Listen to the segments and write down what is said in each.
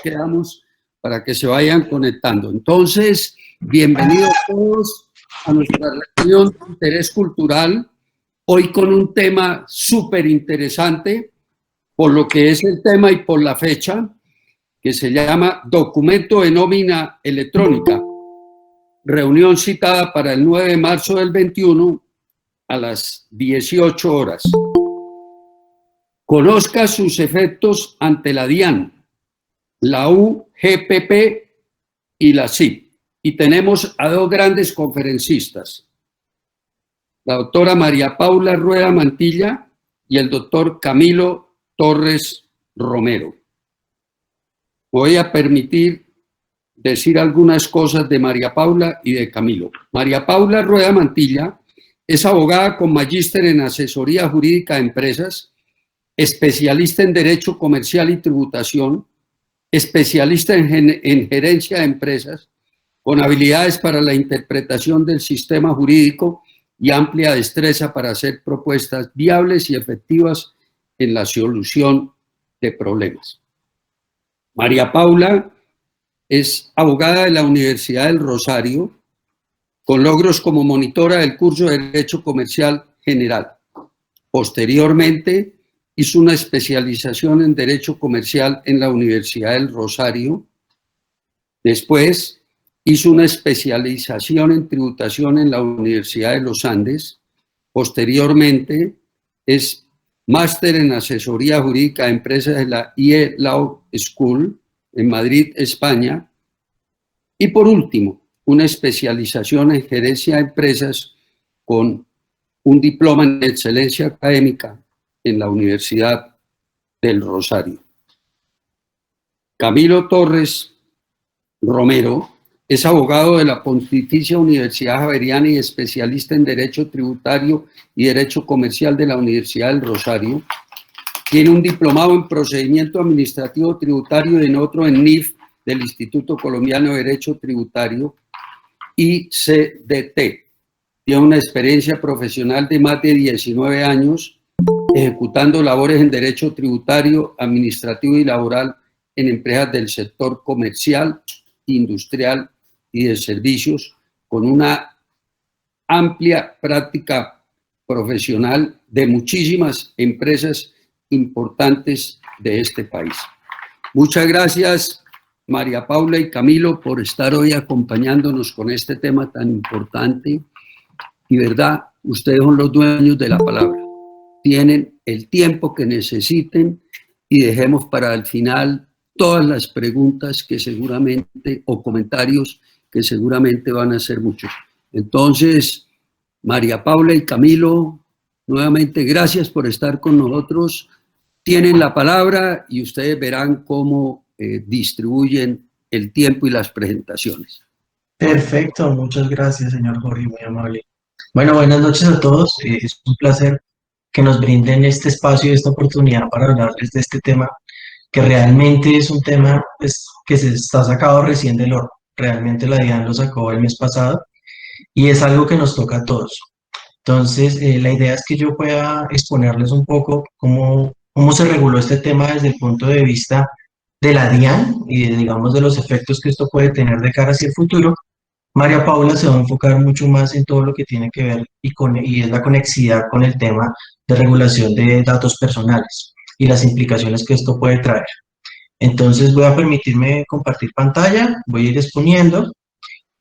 quedamos para que se vayan conectando. Entonces, bienvenidos todos a nuestra reunión de interés cultural, hoy con un tema súper interesante, por lo que es el tema y por la fecha, que se llama Documento de Nómina Electrónica, reunión citada para el 9 de marzo del 21 a las 18 horas. Conozca sus efectos ante la DIAN, la UGPP y la CIP. Y tenemos a dos grandes conferencistas, la doctora María Paula Rueda Mantilla y el doctor Camilo Torres Romero. Voy a permitir decir algunas cosas de María Paula y de Camilo. María Paula Rueda Mantilla es abogada con magíster en asesoría jurídica de empresas, especialista en Derecho Comercial y Tributación, especialista en gerencia de empresas, con habilidades para la interpretación del sistema jurídico y amplia destreza para hacer propuestas viables y efectivas en la solución de problemas. María Paula es abogada de la Universidad del Rosario, con logros como monitora del curso de Derecho Comercial General. Posteriormente, hizo una especialización en Derecho Comercial en la Universidad del Rosario. Después, hizo una especialización en tributación en la Universidad de los Andes. Posteriormente, es máster en asesoría jurídica de empresas de la IE Law School en Madrid, España. Y por último, una especialización en gerencia de empresas con un diploma en excelencia académica en la Universidad del Rosario. Camilo Torres Romero es abogado de la Pontificia Universidad Javeriana y especialista en Derecho Tributario y Derecho Comercial de la Universidad del Rosario. Tiene un diplomado en Procedimiento Administrativo Tributario y en otro en NIF del Instituto Colombiano de Derecho Tributario y CDT. Tiene una experiencia profesional de más de 19 años ejecutando labores en derecho tributario, administrativo y laboral en empresas del sector comercial, industrial y de servicios, con una amplia práctica profesional de muchísimas empresas importantes de este país. Muchas gracias, María Paula y Camilo, por estar hoy acompañándonos con este tema tan importante. Y verdad, ustedes son los dueños de la palabra. Tienen el tiempo que necesiten y dejemos para el final todas las preguntas que seguramente, o comentarios que seguramente van a ser muchos. Entonces, María Paula y Camilo, nuevamente gracias por estar con nosotros. Tienen la palabra y ustedes verán cómo distribuyen el tiempo y las presentaciones. Perfecto, muchas gracias, señor Jorge, muy amable. Bueno, buenas noches a todos. Es un placer que nos brinden este espacio y esta oportunidad para hablarles de este tema, que realmente es un tema pues, que se está sacado recién del horno. Realmente la DIAN lo sacó el mes pasado y es algo que nos toca a todos. Entonces, la idea es que yo pueda exponerles un poco cómo se reguló este tema desde el punto de vista de la DIAN y digamos de los efectos que esto puede tener de cara hacia el futuro. María Paula se va a enfocar mucho más en todo lo que tiene que ver y es la conexidad con el tema de regulación de datos personales y las implicaciones que esto puede traer. Entonces voy a permitirme compartir pantalla, voy a ir exponiendo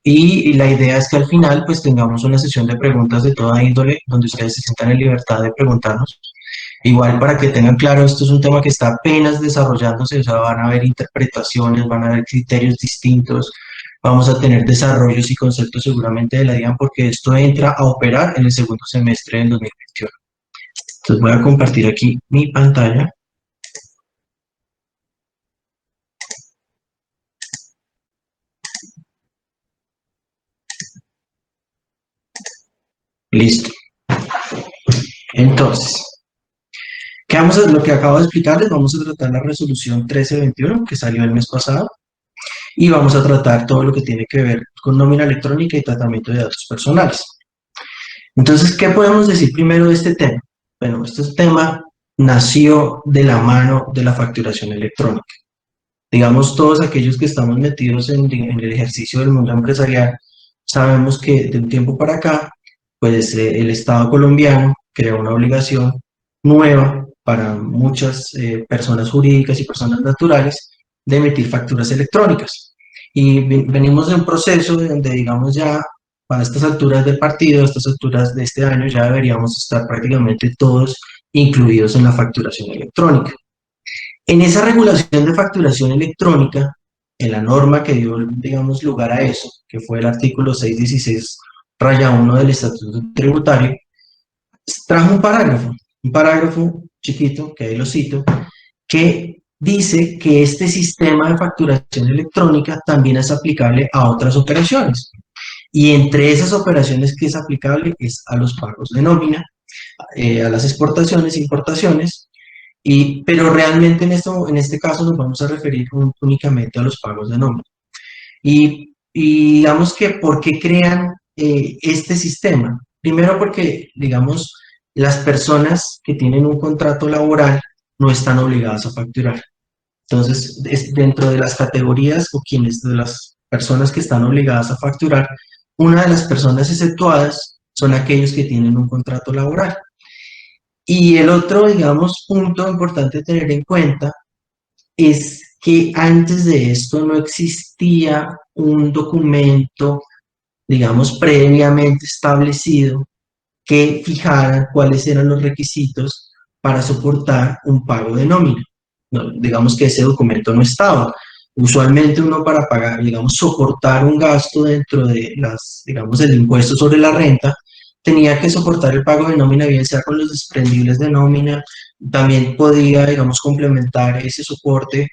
y la idea es que al final pues tengamos una sesión de preguntas de toda índole donde ustedes se sientan en libertad de preguntarnos. Igual para que tengan claro, esto es un tema que está apenas desarrollándose, o sea, van a haber interpretaciones, van a haber criterios distintos, vamos a tener desarrollos y conceptos seguramente de la DIAN porque esto entra a operar en el segundo semestre del 2021. Entonces voy a compartir aquí mi pantalla. Listo. Entonces, lo que acabo de explicarles, vamos a tratar la resolución 1321 que salió el mes pasado y vamos a tratar todo lo que tiene que ver con nómina electrónica y tratamiento de datos personales. Entonces, ¿qué podemos decir primero de este tema? Bueno, este tema nació de la mano de la facturación electrónica. Digamos, todos aquellos que estamos metidos en el ejercicio del mundo empresarial, sabemos que de un tiempo para acá, pues el Estado colombiano creó una obligación nueva para muchas personas jurídicas y personas naturales de emitir facturas electrónicas. Y venimos de un proceso donde, digamos, ya a estas alturas del partido, a estas alturas de este año, ya deberíamos estar prácticamente todos incluidos en la facturación electrónica. En esa regulación de facturación electrónica, en la norma que dio, digamos, lugar a eso, que fue el artículo 616, raya 1 del Estatuto Tributario, trajo un parágrafo chiquito, que ahí lo cito, que dice que este sistema de facturación electrónica también es aplicable a otras operaciones. Y entre esas operaciones que es aplicable es a los pagos de nómina, a las exportaciones, importaciones, pero realmente en este caso nos vamos a referir únicamente a los pagos de nómina. Y digamos que, ¿por qué crean este sistema? Primero porque, digamos, las personas que tienen un contrato laboral no están obligadas a facturar. Entonces, dentro de las categorías o de las personas que están obligadas a facturar, una de las personas exceptuadas son aquellos que tienen un contrato laboral. Y el otro, digamos, punto importante tener en cuenta es que antes de esto no existía un documento, digamos, previamente establecido que fijara cuáles eran los requisitos para soportar un pago de nómina. No, digamos que ese documento no estaba. Usualmente uno para pagar, digamos, soportar un gasto dentro de digamos, el impuesto sobre la renta, tenía que soportar el pago de nómina, bien sea con los desprendibles de nómina, también podía, digamos, complementar ese soporte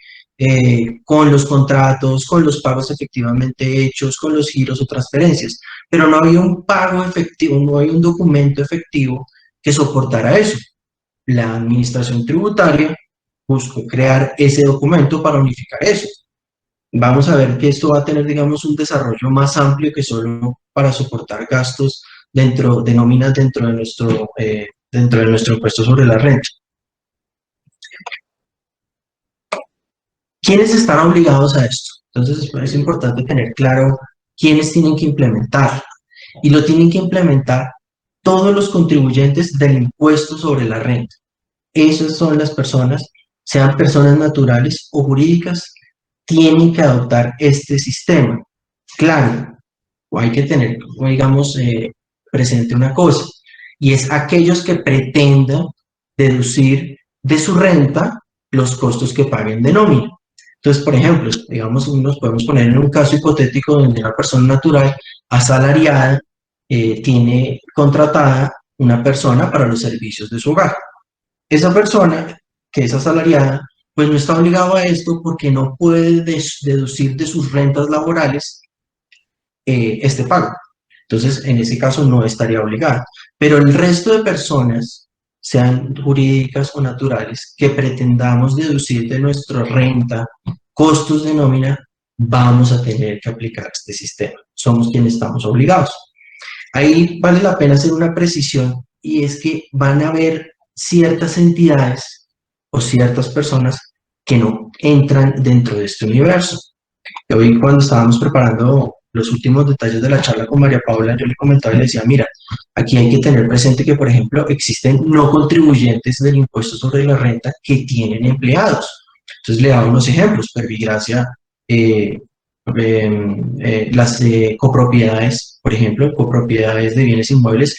con los contratos, con los pagos efectivamente hechos, con los giros o transferencias, pero no había un pago efectivo, no hay un documento efectivo que soportara eso. La administración tributaria buscó crear ese documento para unificar eso. Vamos a ver que esto va a tener, digamos, un desarrollo más amplio que solo para soportar gastos de nóminas dentro de nuestro impuesto sobre la renta. ¿Quiénes están obligados a esto? Entonces es importante tener claro quiénes tienen que implementar. Y lo tienen que implementar todos los contribuyentes del impuesto sobre la renta. Esas son las personas, sean personas naturales o jurídicas, tienen que adoptar este sistema. Claro, hay que tener, digamos, presente una cosa, y es aquellos que pretendan deducir de su renta los costos que paguen de nómina. Entonces, por ejemplo, digamos, nos podemos poner en un caso hipotético donde una persona natural asalariada tiene contratada una persona para los servicios de su hogar. Esa persona que es asalariada, pues no está obligado a esto porque no puede deducir de sus rentas laborales este pago. Entonces, en ese caso no estaría obligado. Pero el resto de personas, sean jurídicas o naturales, que pretendamos deducir de nuestra renta costos de nómina, vamos a tener que aplicar este sistema. Somos quienes estamos obligados. Ahí vale la pena hacer una precisión, y es que van a haber ciertas entidades o ciertas personas que no entran dentro de este universo. Hoy, cuando estábamos preparando los últimos detalles de la charla con María Paula, yo le comentaba y le decía, mira, aquí hay que tener presente que, por ejemplo, existen no contribuyentes del impuesto sobre la renta que tienen empleados. Entonces le daba unos ejemplos: Pervigracia, las copropiedades, por ejemplo, copropiedades de bienes inmuebles,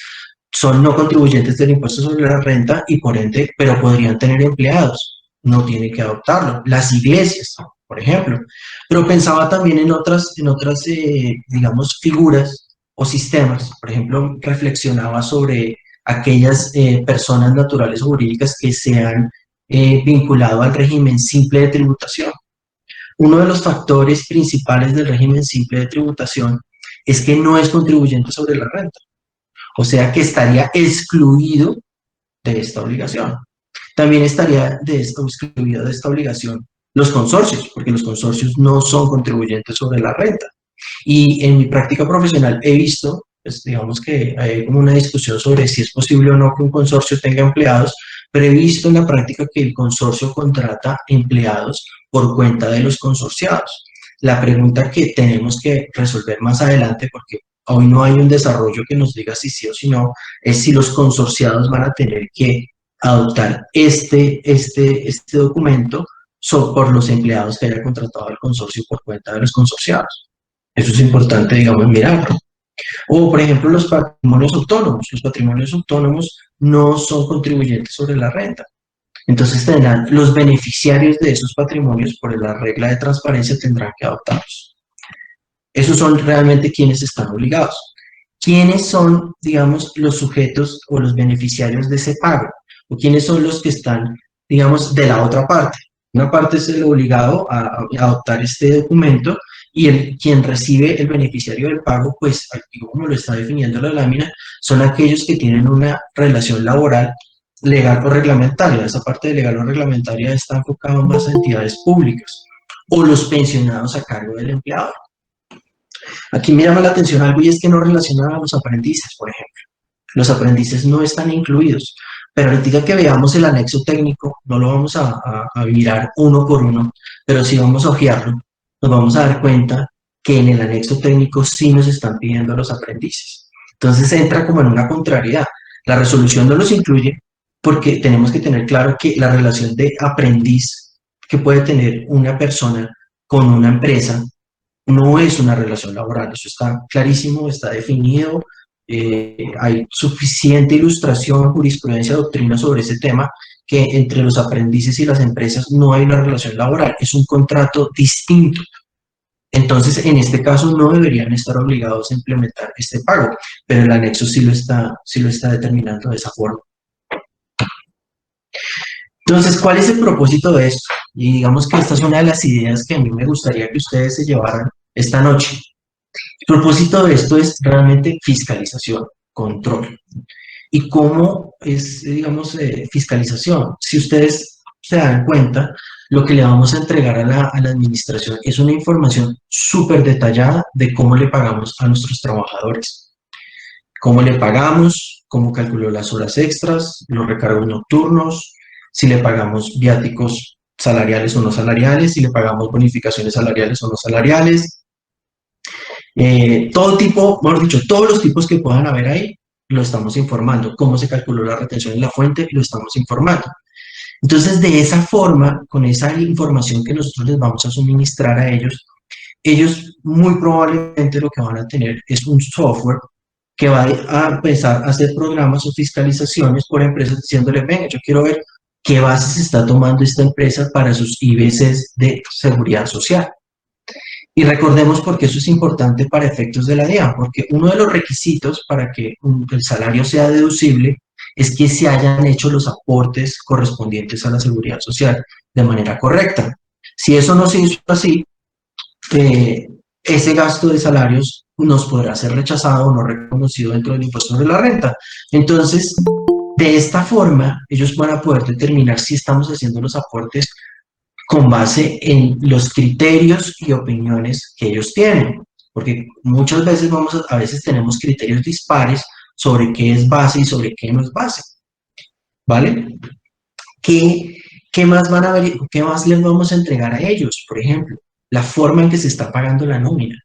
son no contribuyentes del impuesto sobre la renta y por ende, pero podrían tener empleados, no tienen que adoptarlo. Las iglesias, por ejemplo. Pero pensaba también en otras digamos, figuras o sistemas. Por ejemplo, reflexionaba sobre aquellas personas naturales o jurídicas que se han vinculado al régimen simple de tributación. Uno de los factores principales del régimen simple de tributación es que no es contribuyente sobre la renta, o sea que estaría excluido de esta obligación. También estaría excluido de esta obligación los consorcios, porque los consorcios no son contribuyentes sobre la renta. Y en mi práctica profesional he visto, pues digamos que hay como una discusión sobre si es posible o no que un consorcio tenga empleados, previsto en la práctica que el consorcio contrata empleados por cuenta de los consorciados. La pregunta que tenemos que resolver más adelante, porque hoy no hay un desarrollo que nos diga si sí o si no, es si los consorciados van a tener que adoptar este documento por los empleados que haya contratado el consorcio por cuenta de los consorciados. Eso es importante, digamos, mirarlo. O, por ejemplo, los patrimonios autónomos. Los patrimonios autónomos no son contribuyentes sobre la renta. Entonces tendrán los beneficiarios de esos patrimonios, por la regla de transparencia, tendrán que adoptarlos. Esos son realmente quienes están obligados. ¿Quiénes son, digamos, los sujetos o los beneficiarios de ese pago? ¿O quiénes son los que están, digamos, de la otra parte? Una parte es el obligado a adoptar este documento y quien recibe el beneficiario del pago, pues, como lo está definiendo la lámina, son aquellos que tienen una relación laboral legal o reglamentaria. Esa parte de legal o reglamentaria está enfocada más a entidades públicas o los pensionados a cargo del empleador. Aquí me llama la atención algo y es que no relacionan a los aprendices, por ejemplo. Los aprendices no están incluidos, pero ahorita que veamos el anexo técnico, no lo vamos a mirar uno por uno, pero sí vamos a hojearlo, nos vamos a dar cuenta que en el anexo técnico sí nos están pidiendo a los aprendices. Entonces entra como en una contrariedad. La resolución no los incluye porque tenemos que tener claro que la relación de aprendiz que puede tener una persona con una empresa no es una relación laboral. Eso está clarísimo, está definido, hay suficiente ilustración, jurisprudencia, doctrina sobre ese tema, que entre los aprendices y las empresas no hay una relación laboral, es un contrato distinto. Entonces, en este caso no deberían estar obligados a implementar este pago, pero el anexo sí lo está determinando de esa forma. Entonces, ¿cuál es el propósito de esto? Y digamos que esta es una de las ideas que a mí me gustaría que ustedes se llevaran esta noche. El propósito de esto es realmente fiscalización, control. ¿Y cómo es, digamos, fiscalización? Si ustedes se dan cuenta, lo que le vamos a entregar a la administración es una información súper detallada de cómo le pagamos a nuestros trabajadores. Cómo le pagamos, cómo calculó las horas extras, los recargos nocturnos, si le pagamos viáticos salariales o no salariales, si le pagamos bonificaciones salariales o no salariales. Todo tipo, mejor dicho, todos los tipos que puedan haber ahí, lo estamos informando. Cómo se calculó la retención en la fuente, lo estamos informando. Entonces, de esa forma, con esa información que nosotros les vamos a suministrar a ellos muy probablemente lo que van a tener es un software que va a empezar a hacer programas o fiscalizaciones por empresas diciéndole, venga, yo quiero ver qué bases está tomando esta empresa para sus IBCs de seguridad social. Y recordemos por qué eso es importante para efectos de la DIAN, porque uno de los requisitos para que el salario sea deducible es que se hayan hecho los aportes correspondientes a la seguridad social de manera correcta. Si eso no se hizo así, ese gasto de salarios nos podrá ser rechazado o no reconocido dentro del impuesto sobre la renta. Entonces, de esta forma, ellos van a poder determinar si estamos haciendo los aportes con base en los criterios y opiniones que ellos tienen. Porque muchas veces a veces tenemos criterios dispares sobre qué es base y sobre qué no es base. ¿Vale? ¿Qué más van a ver? ¿Qué más les vamos a entregar a ellos? Por ejemplo, la forma en que se está pagando la nómina.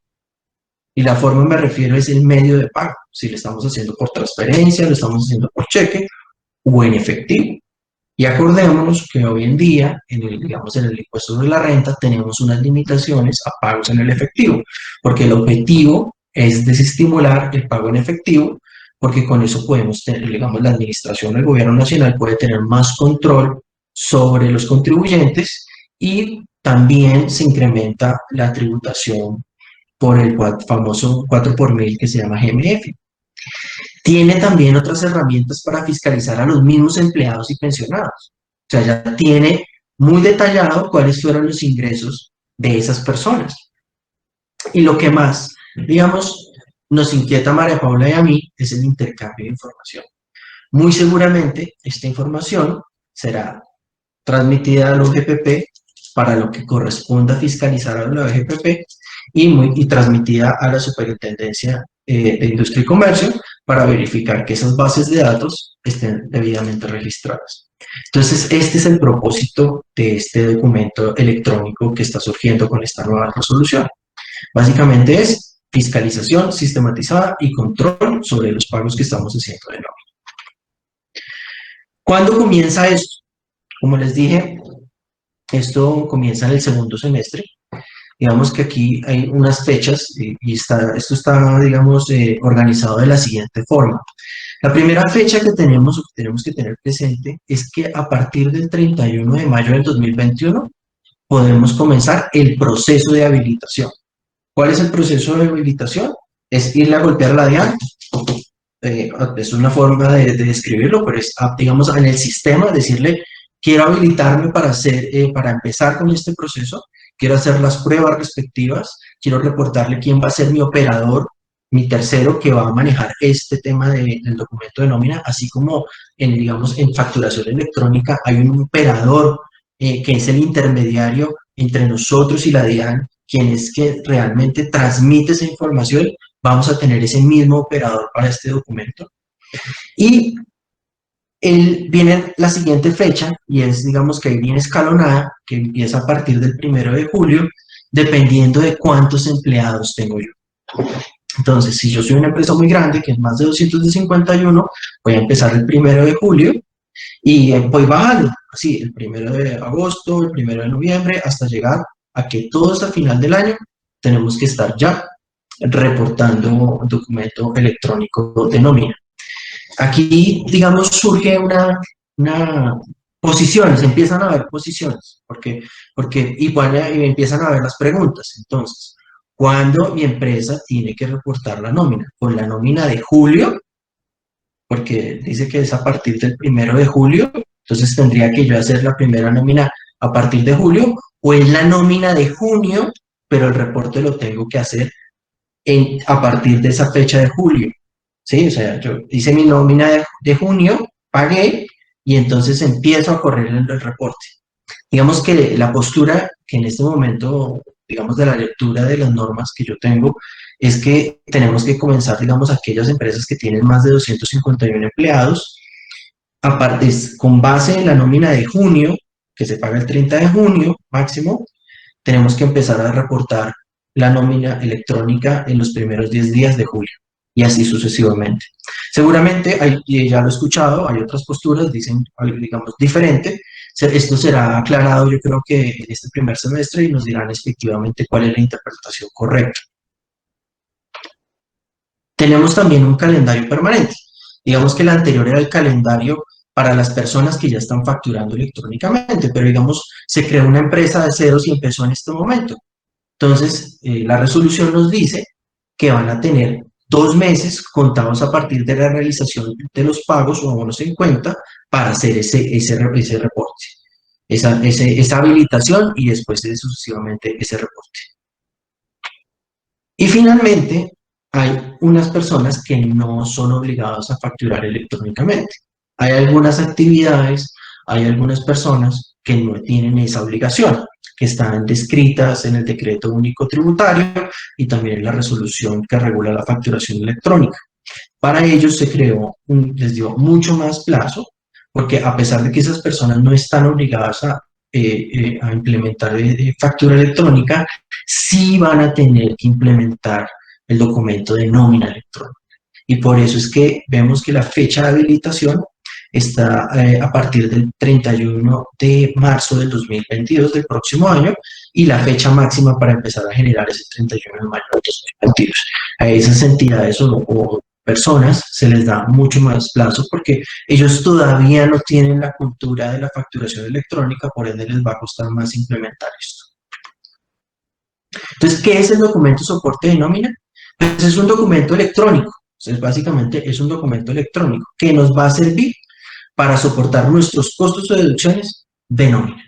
Y la forma me refiero es el medio de pago. Si lo estamos haciendo por transferencia, lo estamos haciendo por cheque o en efectivo. Y acordémonos que hoy en día, digamos, en el impuesto sobre la renta, tenemos unas limitaciones a pagos en el efectivo, porque el objetivo es desestimular el pago en efectivo, porque con eso podemos tener, digamos, la administración del gobierno nacional puede tener más control sobre los contribuyentes y también se incrementa la tributación por el famoso 4 por mil que se llama GMF. Tiene también otras herramientas para fiscalizar a los mismos empleados y pensionados. O sea, ya tiene muy detallado cuáles fueron los ingresos de esas personas. Y lo que más, digamos, nos inquieta a María Paula y a mí es el intercambio de información. Muy seguramente esta información será transmitida a la OGPP para lo que corresponda fiscalizar a la OGPP y transmitida a la Superintendencia de Industria y Comercio para verificar que esas bases de datos estén debidamente registradas. Entonces, este es el propósito de este documento electrónico que está surgiendo con esta nueva resolución. Básicamente es fiscalización sistematizada y control sobre los pagos que estamos haciendo de nómina. ¿Cuándo comienza esto? Como les dije, esto comienza en el segundo semestre. Digamos que aquí hay unas fechas y esto está, digamos, organizado de la siguiente forma. La primera fecha que tenemos o que tenemos que tener presente es que a partir del 31 de mayo del 2021 podemos comenzar el proceso de habilitación. ¿Cuál es el proceso de habilitación? Es irle a golpear a la DIAN. Es una forma de describirlo, pero es, digamos, en el sistema, decirle, quiero habilitarme para empezar con este proceso, quiero hacer las pruebas respectivas, quiero reportarle quién va a ser mi operador, mi tercero que va a manejar este tema del documento de nómina, así como digamos, en facturación electrónica hay un operador que es el intermediario entre nosotros y la DIAN, quien es que realmente transmite esa información. Vamos a tener ese mismo operador para este documento. Y viene la siguiente fecha, y es, digamos, que ahí viene escalonada, que empieza a partir del 1 de julio, dependiendo de cuántos empleados tengo yo. Entonces, si yo soy una empresa muy grande, que es más de 251, voy a empezar el 1 de julio, y voy bajando, así, el 1 de agosto, el 1 de noviembre, hasta llegar a que todos al final del año tenemos que estar ya reportando un documento electrónico de nómina. Aquí, digamos, surge una posiciones, empiezan a haber posiciones, y empiezan a haber las preguntas. Entonces, ¿cuándo mi empresa tiene que reportar la nómina? ¿Con la nómina de julio? Porque dice que es a partir del 1 de julio, entonces tendría que yo hacer la primera nómina a partir de julio, o es la nómina de junio, pero el reporte lo tengo que hacer a partir de esa fecha de julio. ¿Sí? O sea, yo hice mi nómina de junio, pagué, y entonces empiezo a correr el reporte. Digamos que la postura que en este momento, digamos, de la lectura de las normas que yo tengo, es que tenemos que comenzar, digamos, aquellas empresas que tienen más de 251 empleados, aparte, con base en la nómina de junio, que se paga el 30 de junio máximo, tenemos que empezar a reportar la nómina electrónica en los primeros 10 días de julio, y así sucesivamente. Seguramente, ya lo he escuchado, hay otras posturas, dicen, digamos, diferente. Esto será aclarado, yo creo que en este primer semestre, y nos dirán efectivamente cuál es la interpretación correcta. Tenemos también un calendario permanente. Digamos que el anterior era el calendario para las personas que ya están facturando electrónicamente, pero digamos, se creó una empresa de ceros y empezó en este momento. Entonces, la resolución nos dice que van a tener 2 meses contados a partir de la realización de los pagos o abonos en cuenta para hacer ese reporte, esa habilitación, y después sucesivamente ese reporte. Y finalmente, hay unas personas que no son obligadas a facturar electrónicamente. Hay algunas actividades, hay algunas personas que no tienen esa obligación, que están descritas en el decreto único tributario y también en la resolución que regula la facturación electrónica. Para ellos se creó, les dio mucho más plazo, porque a pesar de que esas personas no están obligadas a implementar factura electrónica, sí van a tener que implementar el documento de nómina electrónica. Y por eso es que vemos que la fecha de habilitación está a partir del 31 de marzo del 2022, del próximo año, y la fecha máxima para empezar a generar es el 31 de mayo del 2022. A esas entidades o personas se les da mucho más plazo porque ellos todavía no tienen la cultura de la facturación electrónica, por ende les va a costar más implementar esto. Entonces, ¿qué es el documento soporte de nómina? Pues es un documento electrónico. Entonces, básicamente es un documento electrónico que nos va a servir para soportar nuestros costos o deducciones de nómina.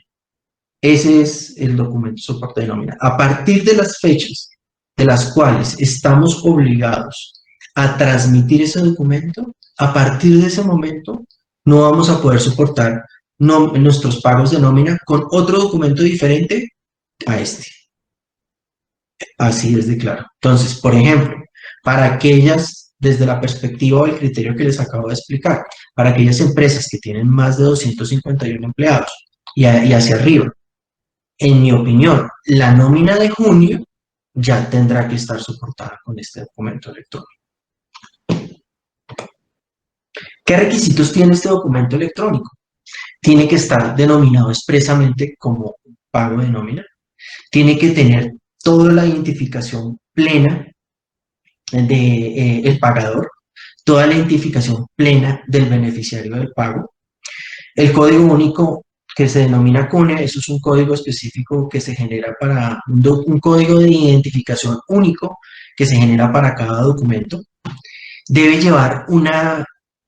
Ese es el documento soporte de nómina. A partir de las fechas de las cuales estamos obligados a transmitir ese documento, a partir de ese momento no vamos a poder soportar nuestros pagos de nómina con otro documento diferente a este. Así es de claro. Entonces, por ejemplo, para aquellas desde la perspectiva o el criterio que les acabo de explicar, para aquellas empresas que tienen más de 251 empleados y hacia arriba. En mi opinión, la nómina de junio ya tendrá que estar soportada con este documento electrónico. ¿Qué requisitos tiene este documento electrónico? Tiene que estar denominado expresamente como pago de nómina, tiene que tener toda la identificación plena del pagador, toda la identificación plena del beneficiario del pago. El código único que se denomina CUNE, eso es un código específico que se genera para un código de identificación único que se genera para cada documento. Debe llevar un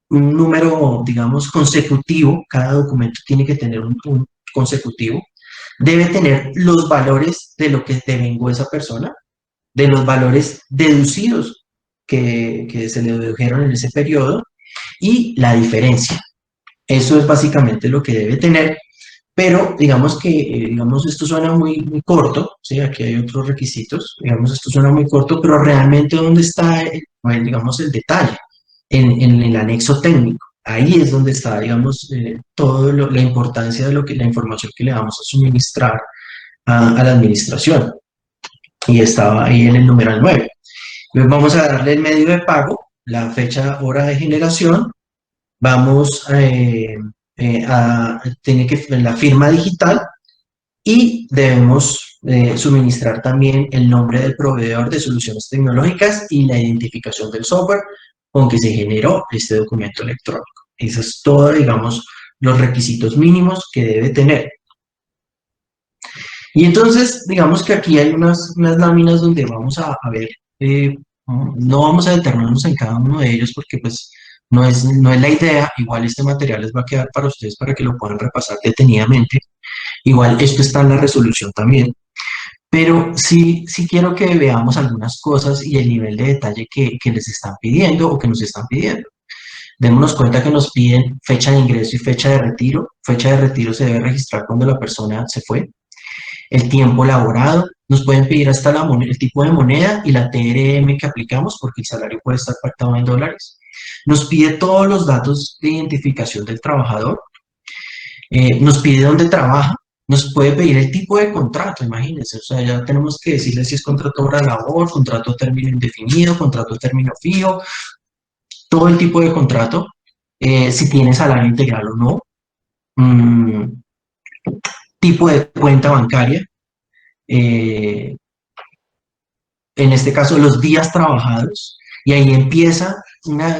número, digamos, consecutivo, cada documento tiene que tener un consecutivo. Debe tener los valores de lo que devengó esa persona, de los valores deducidos que se le dedujeron en ese periodo y la diferencia. Eso es básicamente lo que debe tener, pero digamos que esto suena muy corto, ¿sí? Aquí hay otros requisitos, digamos, esto suena muy corto, pero realmente ¿dónde está, digamos, el detalle? En el anexo técnico. Ahí es donde está, digamos, toda la importancia de la información que le vamos a suministrar a la administración. Y estaba ahí en el numeral 9. Entonces vamos a darle el medio de pago, la fecha, hora de generación, vamos tiene que la firma digital y debemos suministrar también el nombre del proveedor de soluciones tecnológicas y la identificación del software con que se generó este documento electrónico. Esos es todo, digamos, los requisitos mínimos que debe tener. Y entonces, digamos que aquí hay unas láminas donde vamos a ver, no vamos a detenernos en cada uno de ellos porque pues no es la idea. Igual este material les va a quedar para ustedes para que lo puedan repasar detenidamente. Igual esto está en la resolución también. Pero sí quiero que veamos algunas cosas y el nivel de detalle que les están pidiendo o que nos están pidiendo. Démonos cuenta que nos piden fecha de ingreso y fecha de retiro. Fecha de retiro se debe registrar cuando la persona se fue. El tiempo laborado, nos pueden pedir hasta el tipo de moneda y la TRM que aplicamos, porque el salario puede estar pactado en dólares. Nos pide todos los datos de identificación del trabajador, nos pide dónde trabaja, nos puede pedir el tipo de contrato, imagínense, o sea, ya tenemos que decirle si es contrato hora labor, contrato a término indefinido, contrato a término fijo, todo el tipo de contrato, si tiene salario integral o no, tipo de cuenta bancaria, en este caso los días trabajados, y ahí empieza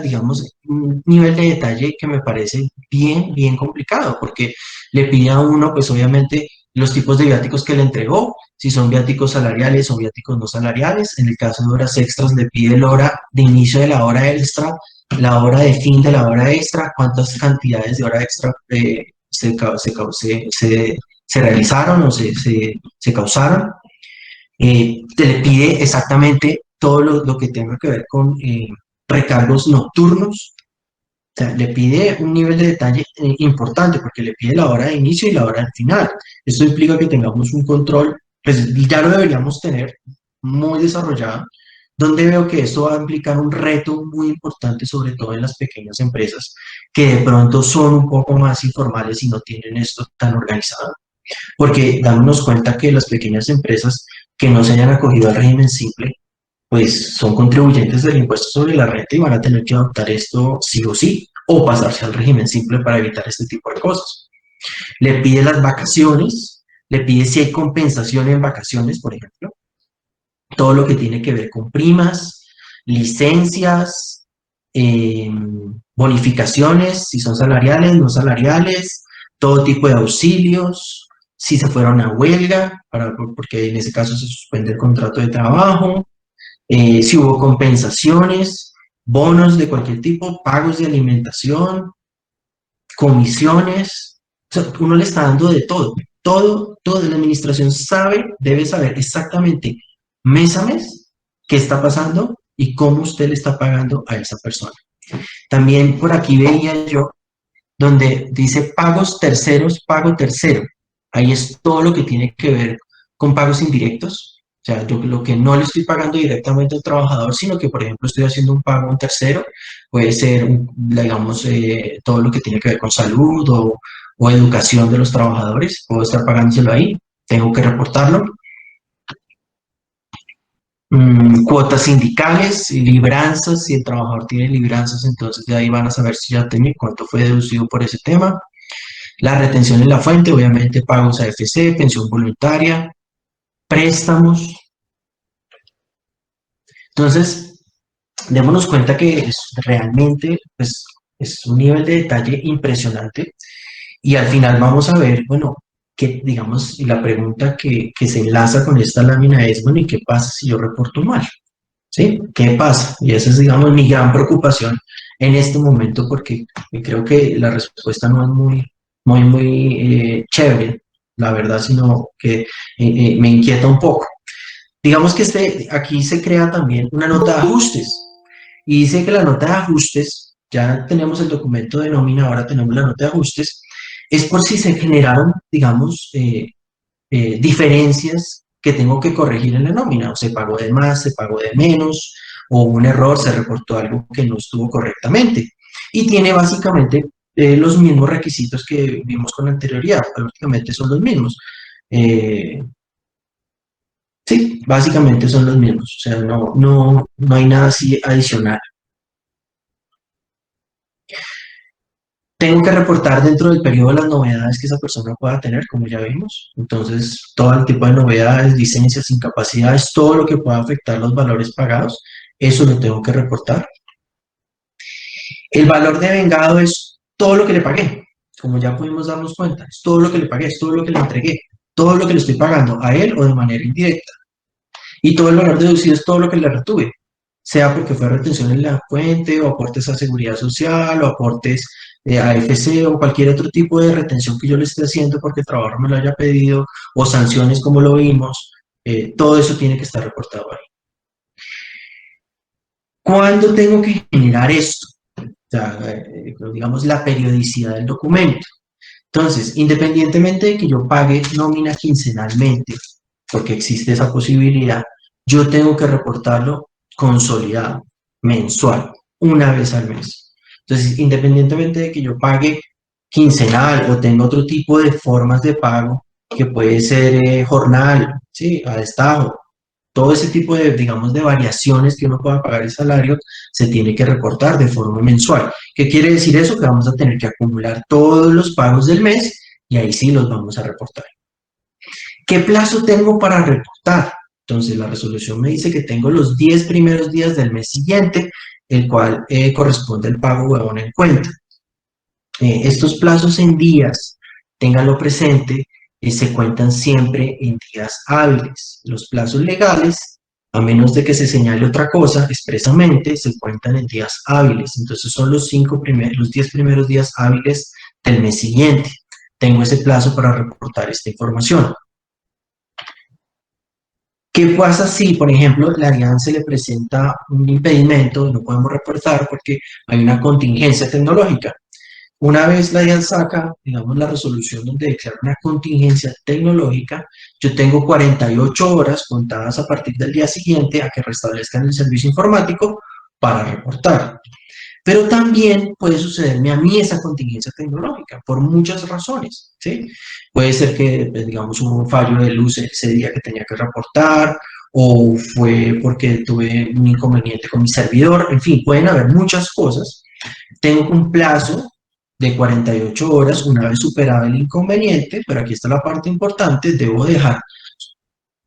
digamos, un nivel de detalle que me parece bien complicado, porque le pide a uno, pues obviamente, los tipos de viáticos que le entregó, si son viáticos salariales o viáticos no salariales. En el caso de horas extras le pide la hora de inicio de la hora extra, la hora de fin de la hora extra, cuántas cantidades de hora extra se realizaron o se causaron. Te le pide exactamente todo lo que tenga que ver con recargos nocturnos. O sea, le pide un nivel de detalle importante porque le pide la hora de inicio y la hora de final. Esto implica que tengamos un control, pues ya lo deberíamos tener muy desarrollado, donde veo que esto va a implicar un reto muy importante, sobre todo en las pequeñas empresas, que de pronto son un poco más informales y no tienen esto tan organizado. Porque dándonos cuenta que las pequeñas empresas que no se hayan acogido al régimen simple, pues son contribuyentes del impuesto sobre la renta y van a tener que adoptar esto sí o sí, o pasarse al régimen simple para evitar este tipo de cosas. Le pide las vacaciones, le pide si hay compensación en vacaciones, por ejemplo, todo lo que tiene que ver con primas, licencias, bonificaciones, si son salariales, no salariales, todo tipo de auxilios, si se fueron a huelga, porque en ese caso se suspende el contrato de trabajo, si hubo compensaciones, bonos de cualquier tipo, pagos de alimentación, comisiones. O sea, uno le está dando de todo. Todo la administración debe saber exactamente mes a mes qué está pasando y cómo usted le está pagando a esa persona. También por aquí veía yo donde dice pagos terceros, pago tercero. Ahí es todo lo que tiene que ver con pagos indirectos. sea, yo lo que no le estoy pagando directamente al trabajador, sino que, por ejemplo, estoy haciendo un pago a un tercero, puede ser, digamos, todo lo que tiene que ver con salud o educación de los trabajadores, puedo estar pagándoselo ahí, tengo que reportarlo. Cuotas sindicales, libranzas, si el trabajador tiene libranzas, entonces de ahí van a saber si ya tenía cuánto fue deducido por ese tema. La retención en la fuente, obviamente pagos a AFC, pensión voluntaria, préstamos. Entonces, démonos cuenta que es realmente pues, es un nivel de detalle impresionante y al final vamos a ver, bueno, que digamos, y la pregunta que se enlaza con esta lámina es, bueno, ¿y qué pasa si yo reporto mal? ¿Sí? ¿Qué pasa? Y esa es, digamos, mi gran preocupación en este momento porque creo que la respuesta no es muy chévere, la verdad, sino que me inquieta un poco. Digamos que aquí se crea también una nota de ajustes y dice que la nota de ajustes, ya tenemos el documento de nómina, ahora tenemos la nota de ajustes, es por si se generaron, digamos, diferencias que tengo que corregir en la nómina, o se pagó de más, se pagó de menos, o un error, se reportó algo que no estuvo correctamente. Y tiene básicamente los mismos requisitos que vimos con anterioridad, prácticamente son los mismos. Eh, sí, básicamente son los mismos, o sea, no hay nada así adicional. Tengo que reportar dentro del periodo las novedades que esa persona pueda tener, como ya vimos. Entonces, todo el tipo de novedades, licencias, incapacidades, todo lo que pueda afectar los valores pagados, eso lo tengo que reportar. El valor de vengado es todo lo que le pagué, como ya pudimos darnos cuenta, es todo lo que le pagué, es todo lo que le entregué, todo lo que le estoy pagando a él o de manera indirecta. Y todo el valor deducido es todo lo que le retuve, sea porque fue retención en la fuente o aportes a seguridad social o aportes a AFC o cualquier otro tipo de retención que yo le esté haciendo porque el trabajador me lo haya pedido o sanciones como lo vimos, todo eso tiene que estar reportado ahí. ¿Cuándo tengo que generar esto? O sea, digamos la periodicidad del documento. Entonces, independientemente de que yo pague nómina quincenalmente, porque existe esa posibilidad, yo tengo que reportarlo consolidado, mensual, una vez al mes. Entonces, independientemente de que yo pague quincenal o tenga otro tipo de formas de pago, que puede ser jornal, ¿sí? A destajo, todo ese tipo de, digamos, de variaciones que uno pueda pagar el salario, se tiene que reportar de forma mensual. ¿Qué quiere decir eso? Que vamos a tener que acumular todos los pagos del mes y ahí sí los vamos a reportar. ¿Qué plazo tengo para reportar? Entonces, la resolución me dice que tengo los 10 primeros días del mes siguiente, el cual corresponde al pago huevón en cuenta. Estos plazos en días, ténganlo presente, se cuentan siempre en días hábiles. Los plazos legales, a menos de que se señale otra cosa expresamente, se cuentan en días hábiles. Entonces son los 10 primeros días hábiles del mes siguiente. Tengo ese plazo para reportar esta información. ¿Qué pasa si, por ejemplo, la DIAN se le presenta un impedimento, no podemos reportar porque hay una contingencia tecnológica? Una vez la DIAN saca, digamos, la resolución donde declara una contingencia tecnológica, yo tengo 48 horas contadas a partir del día siguiente a que restablezcan el servicio informático para reportar. Pero también puede sucederme a mí esa contingencia tecnológica por muchas razones, ¿sí? Puede ser que, pues, digamos, hubo un fallo de luz ese día que tenía que reportar, o fue porque tuve un inconveniente con mi servidor, en fin, pueden haber muchas cosas. Tengo un plazo de 48 horas, una vez superado el inconveniente, pero aquí está la parte importante, debo dejar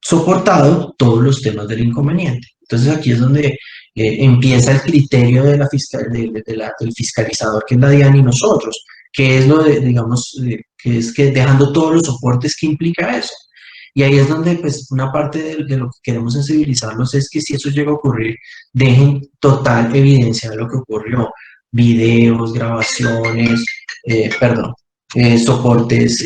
soportado todos los temas del inconveniente. Entonces aquí es donde empieza el criterio de del fiscalizador, que es la DIAN y nosotros, que es lo de, digamos, que es que dejando todos los soportes que implica eso. Y ahí es donde, pues, una parte de lo que queremos sensibilizarlos es que si eso llega a ocurrir, dejen total evidencia de lo que ocurrió. Videos, grabaciones, perdón, soportes,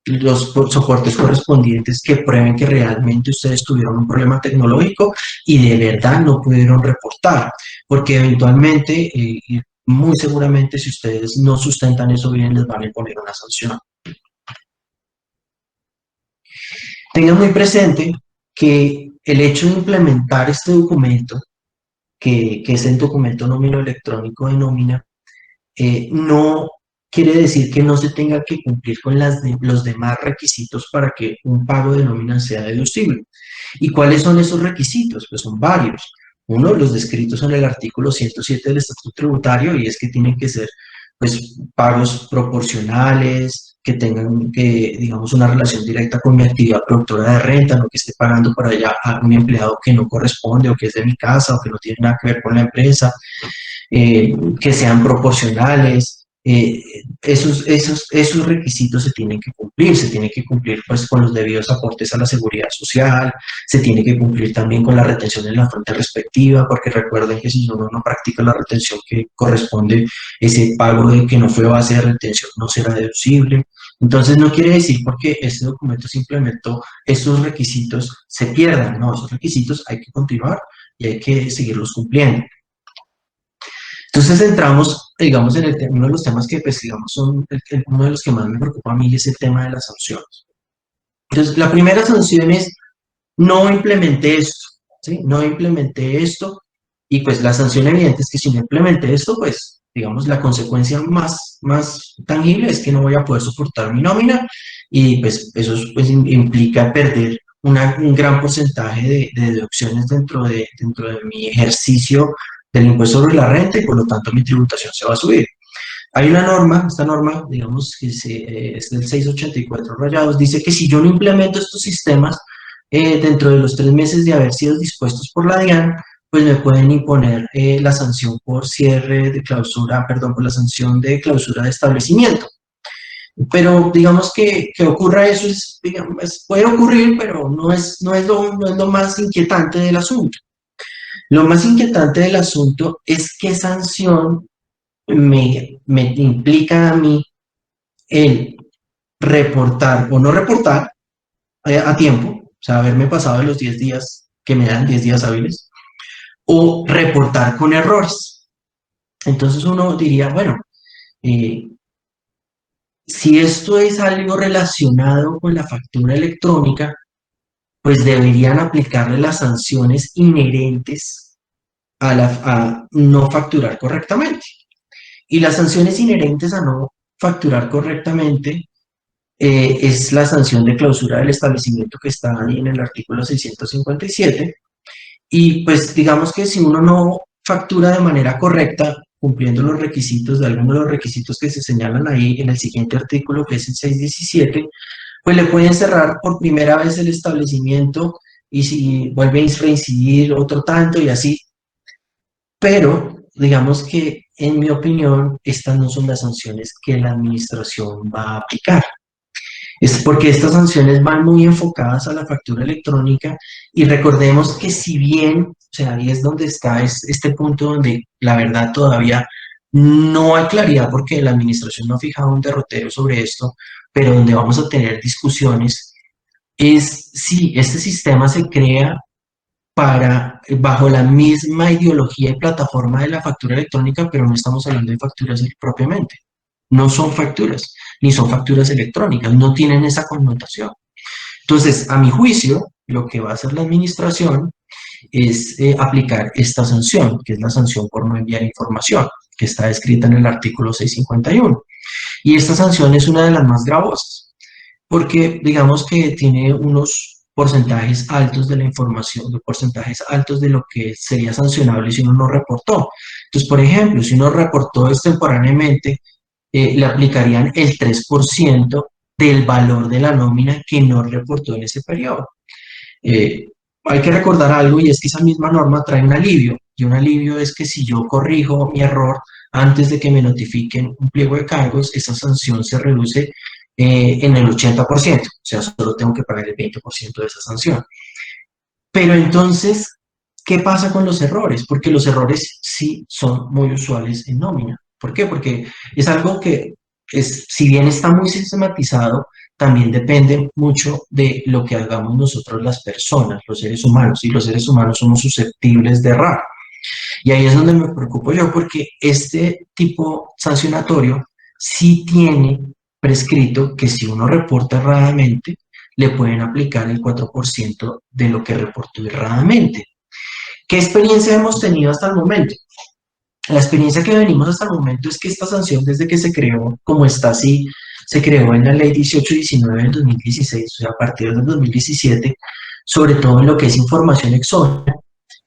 los soportes correspondientes que prueben que realmente ustedes tuvieron un problema tecnológico y de verdad no pudieron reportar, porque eventualmente, muy seguramente, si ustedes no sustentan eso bien, les van a poner una sanción. Tengan muy presente que el hecho de implementar este documento, que es el documento nómino electrónico de nómina, no quiere decir que no se tenga que cumplir con los demás requisitos para que un pago de nómina sea deducible. ¿Y cuáles son esos requisitos? Pues son varios. Uno, los descritos en el artículo 107 del Estatuto Tributario, y es que tienen que ser pues, pagos proporcionales, que tengan, digamos, una relación directa con mi actividad productora de renta, no que esté pagando por allá a un empleado que no corresponde o que es de mi casa o que no tiene nada que ver con la empresa, que sean proporcionales. Esos requisitos se tienen que cumplir pues con los debidos aportes a la seguridad social, se tiene que cumplir también con la retención en la fuente respectiva, porque recuerden que si uno no practica la retención que corresponde, ese pago de que no fue base de retención no será deducible. Entonces no quiere decir porque este documento se implementó, esos requisitos se pierdan, no, esos requisitos hay que continuar y hay que seguirlos cumpliendo. Entonces entramos, digamos, en uno de los temas que, pues, digamos, son uno de los que más me preocupa a mí es el tema de las sanciones. Entonces, la primera sanción es no implementé esto, ¿sí? No implementé esto y pues la sanción evidente es que si no implementé esto, pues, digamos, la consecuencia más tangible es que no voy a poder soportar mi nómina y pues eso pues, implica perder un gran porcentaje de deducciones dentro de mi ejercicio del impuesto sobre la renta y por lo tanto mi tributación se va a subir. Hay una norma, esta norma, digamos, que es del 684 rayados, dice que si yo no implemento estos sistemas dentro de los 3 meses de haber sido dispuestos por la DIAN, pues me pueden imponer la sanción por cierre de clausura, perdón, por la sanción de clausura de establecimiento. Pero digamos que ocurra eso, digamos, puede ocurrir, pero no es lo más inquietante del asunto. Lo más inquietante del asunto es qué sanción me implica a mí el reportar o no reportar a tiempo, o sea, haberme pasado de los 10 días que me dan, 10 días hábiles, o reportar con errores. Entonces uno diría, bueno, eh, si esto es algo relacionado con la factura electrónica, pues deberían aplicarle las sanciones inherentes a no facturar correctamente. Y las sanciones inherentes a no facturar correctamente es la sanción de clausura del establecimiento que está ahí en el artículo 657. Y pues digamos que si uno no factura de manera correcta, cumpliendo los requisitos de algunos de los requisitos que se señalan ahí en el siguiente artículo, que es el 617, pues le pueden cerrar por primera vez el establecimiento y si vuelve a reincidir otro tanto y así. Pero digamos que en mi opinión estas no son las sanciones que la administración va a aplicar. Es porque estas sanciones van muy enfocadas a la factura electrónica y recordemos que si bien, o sea, ahí es donde está este punto donde la verdad todavía no hay claridad porque la administración no ha fijado un derrotero sobre esto, pero donde vamos a tener discusiones, es si este sistema se crea bajo la misma ideología y plataforma de la factura electrónica, pero no estamos hablando de facturas propiamente. No son facturas, ni son facturas electrónicas, no tienen esa connotación. Entonces, a mi juicio, lo que va a hacer la administración es aplicar esta sanción, que es la sanción por no enviar información, que está descrita en el artículo 651. Y esta sanción es una de las más gravosas, porque digamos que tiene unos porcentajes altos de la información, de porcentajes altos de lo que sería sancionable si uno no reportó. Entonces, por ejemplo, si uno reportó extemporáneamente, le aplicarían el 3% del valor de la nómina que no reportó en ese periodo. Hay que recordar algo y es que esa misma norma trae un alivio, y un alivio es que si yo corrijo mi error antes de que me notifiquen un pliego de cargos, esa sanción se reduce en el 80%, o sea, solo tengo que pagar el 20% de esa sanción. Pero entonces, ¿qué pasa con los errores? Porque los errores sí son muy usuales en nómina. ¿Por qué? Porque es algo que, si bien está muy sistematizado, también depende mucho de lo que hagamos nosotros las personas, los seres humanos, y los seres humanos somos susceptibles de errar. Y ahí es donde me preocupo yo, porque este tipo sancionatorio sí tiene prescrito que si uno reporta erradamente, le pueden aplicar el 4% de lo que reportó erradamente. ¿Qué experiencia hemos tenido hasta el momento? La experiencia que venimos hasta el momento es que esta sanción, desde que se creó, como está así, se creó en la ley 1819 del 2016, o sea, a partir del 2017, sobre todo en lo que es información exógena,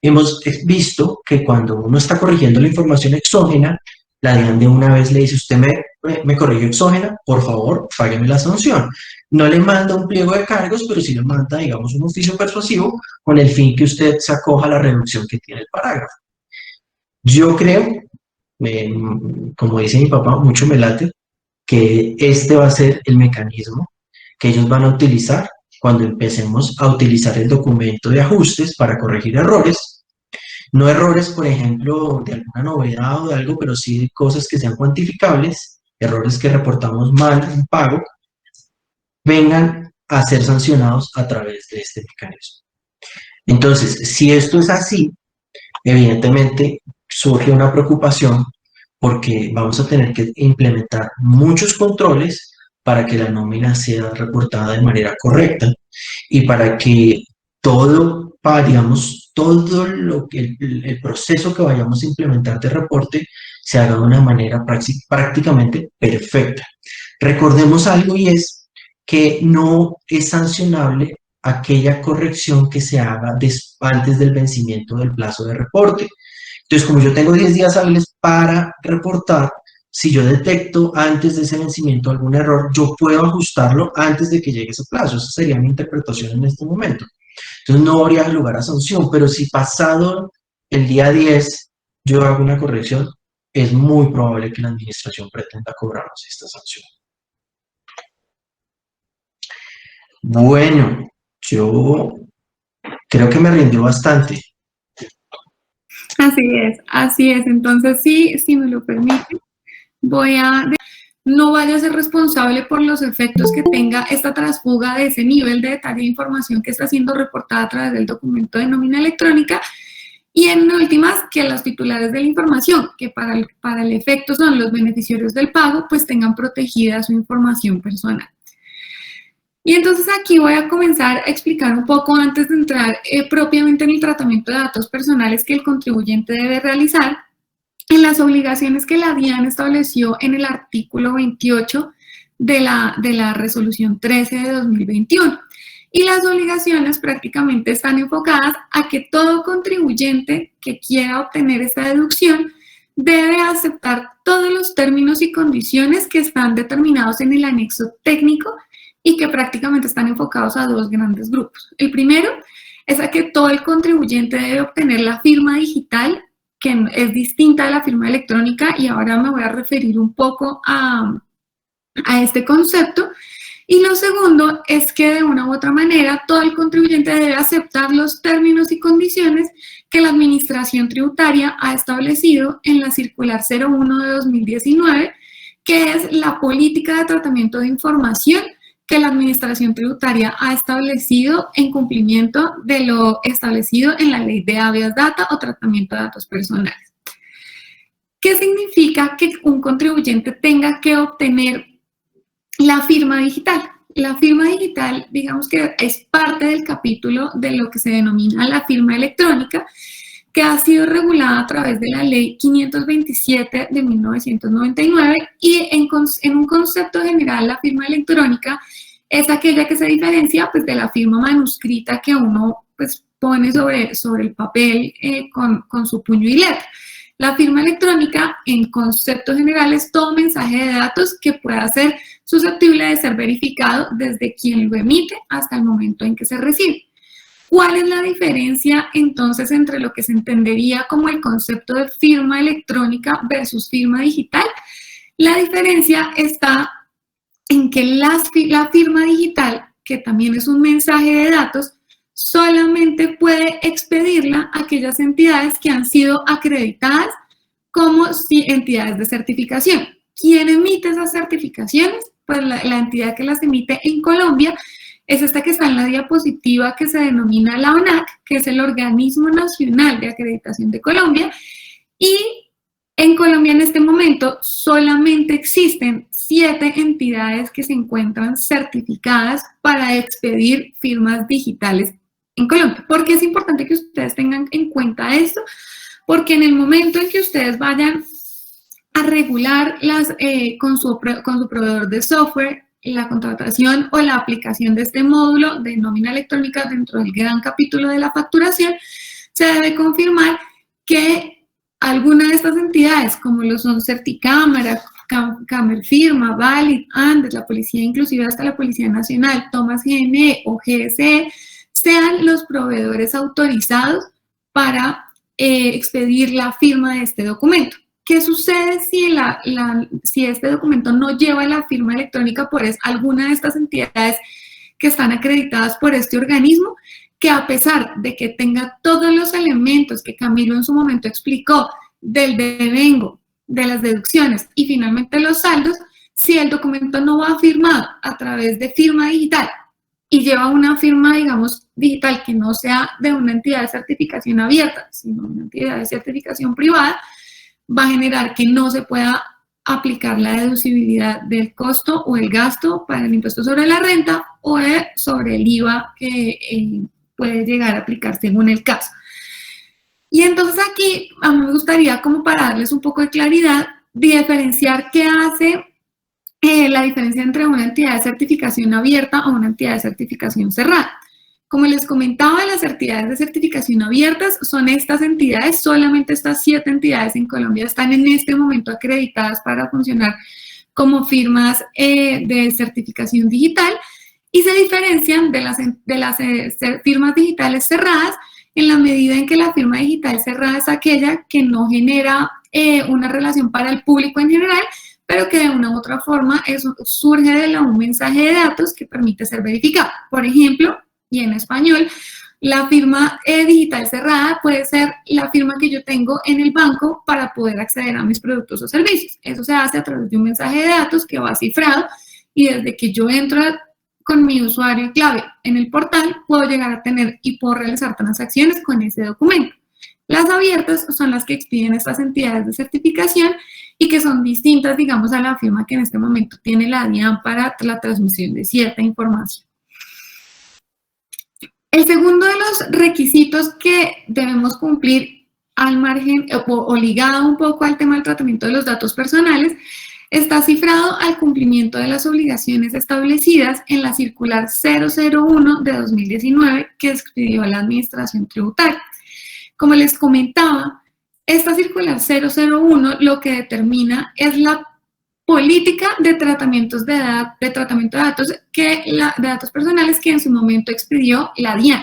hemos visto que cuando uno está corrigiendo la información exógena, la DIAN de una vez le dice, usted me corrigió exógena, por favor, págueme la sanción. No le manda un pliego de cargos, pero sí le manda, digamos, un oficio persuasivo con el fin que usted se acoja a la reducción que tiene el parágrafo. Yo creo, como dice mi papá, mucho me late, que este va a ser el mecanismo que ellos van a utilizar cuando empecemos a utilizar el documento de ajustes para corregir errores. No errores, por ejemplo, de alguna novedad o de algo, pero sí de cosas que sean cuantificables, errores que reportamos mal en pago, vengan a ser sancionados a través de este mecanismo. Entonces, si esto es así, evidentemente surge una preocupación porque vamos a tener que implementar muchos controles para que la nómina sea reportada de manera correcta y para que todo, digamos, todo lo que el proceso que vayamos a implementar de reporte se haga de una manera prácticamente perfecta. Recordemos algo y es que no es sancionable aquella corrección que se haga antes del vencimiento del plazo de reporte. Entonces, como yo tengo 10 días hábiles para reportar, si yo detecto antes de ese vencimiento algún error, yo puedo ajustarlo antes de que llegue ese plazo. Esa sería mi interpretación en este momento. Entonces, no habría lugar a sanción, pero si pasado el día 10 yo hago una corrección, es muy probable que la administración pretenda cobrarnos esta sanción. Bueno, yo creo que me rindió bastante. Así es, así es. Entonces, sí, si me lo permite, no vaya a ser responsable por los efectos que tenga esta transfuga de ese nivel de detalle de información que está siendo reportada a través del documento de nómina electrónica. Y en últimas, que los titulares de la información, que para el efecto son los beneficiarios del pago, pues tengan protegida su información personal. Y entonces aquí voy a comenzar a explicar un poco antes de entrar propiamente en el tratamiento de datos personales que el contribuyente debe realizar, en las obligaciones que la DIAN estableció en el artículo 28 de la resolución 13 de 2021. Y las obligaciones prácticamente están enfocadas a que todo contribuyente que quiera obtener esta deducción debe aceptar todos los términos y condiciones que están determinados en el anexo técnico y que prácticamente están enfocados a dos grandes grupos. El primero es a que todo el contribuyente debe obtener la firma digital, que es distinta a la firma electrónica, y ahora me voy a referir un poco a este concepto. Y lo segundo es que de una u otra manera todo el contribuyente debe aceptar los términos y condiciones que la Administración Tributaria ha establecido en la Circular 01 de 2019, que es la política de tratamiento de información que la Administración Tributaria ha establecido en cumplimiento de lo establecido en la Ley de Habeas Data o Tratamiento de Datos Personales. ¿Qué significa que un contribuyente tenga que obtener la firma digital? La firma digital, digamos que es parte del capítulo de lo que se denomina la firma electrónica, que ha sido regulada a través de la Ley 527 de 1999 y en un concepto general la firma electrónica es aquella que se diferencia pues, de la firma manuscrita que uno pues, pone sobre el papel con su puño y letra. La firma electrónica, en conceptos generales, todo mensaje de datos que pueda ser susceptible de ser verificado desde quien lo emite hasta el momento en que se recibe. ¿Cuál es la diferencia entonces entre lo que se entendería como el concepto de firma electrónica versus firma digital? La diferencia está en que la firma digital, que también es un mensaje de datos, solamente puede expedirla a aquellas entidades que han sido acreditadas como entidades de certificación. ¿Quién emite esas certificaciones? Pues la entidad que las emite en Colombia es esta que está en la diapositiva, que se denomina la ONAC, que es el Organismo Nacional de Acreditación de Colombia, y en Colombia en este momento solamente existen 7 entidades que se encuentran certificadas para expedir firmas digitales en Colombia. ¿Por qué es importante que ustedes tengan en cuenta esto? Porque en el momento en que ustedes vayan a regular con su proveedor de software, la contratación o la aplicación de este módulo de nómina electrónica dentro del gran capítulo de la facturación, se debe confirmar que alguna de estas entidades, como lo son Certicámara, Camerfirma, Valid, Andes, la Policía, inclusive hasta la Policía Nacional, Thomas GNE o GSE, sean los proveedores autorizados para expedir la firma de este documento. ¿Qué sucede si este documento no lleva la firma electrónica por alguna de estas entidades que están acreditadas por este organismo? Que a pesar de que tenga todos los elementos que Camilo en su momento explicó del devengo, de las deducciones y finalmente los saldos, si el documento no va firmado a través de firma digital y lleva una firma, digamos, digital que no sea de una entidad de certificación abierta, sino una entidad de certificación privada, va a generar que no se pueda aplicar la deducibilidad del costo o el gasto para el impuesto sobre la renta o sobre el IVA que puede llegar a aplicar según el caso. Y entonces aquí a mí me gustaría, como para darles un poco de claridad, diferenciar qué hace la diferencia entre una entidad de certificación abierta o una entidad de certificación cerrada. Como les comentaba, las entidades de certificación abiertas son estas entidades, solamente estas 7 entidades en Colombia están en este momento acreditadas para funcionar como firmas de certificación digital y se diferencian de las firmas digitales cerradas en la medida en que la firma digital cerrada es aquella que no genera una relación para el público en general, pero que de una u otra forma surge de un mensaje de datos que permite ser verificado. Por ejemplo, y en español, la firma digital cerrada puede ser la firma que yo tengo en el banco para poder acceder a mis productos o servicios. Eso se hace a través de un mensaje de datos que va cifrado y desde que yo entro con mi usuario y clave en el portal, puedo llegar a tener y puedo realizar transacciones con ese documento. Las abiertas son las que expiden estas entidades de certificación y que son distintas, digamos, a la firma que en este momento tiene la DIAN para la transmisión de cierta información. El segundo de los requisitos que debemos cumplir al margen o ligado un poco al tema del tratamiento de los datos personales está cifrado al cumplimiento de las obligaciones establecidas en la circular 001 de 2019 que expidió la Administración Tributaria. Como les comentaba, esta circular 001 lo que determina es la política de tratamiento de datos de datos personales que en su momento expidió la DIAN.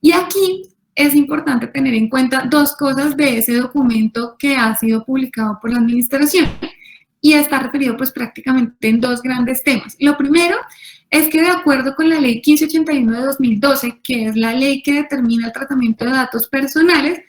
Y aquí es importante tener en cuenta 2 cosas de ese documento que ha sido publicado por la Administración y está referido pues prácticamente en 2 grandes temas. Lo primero es que de acuerdo con la Ley 1581 de 2012, que es la ley que determina el tratamiento de datos personales,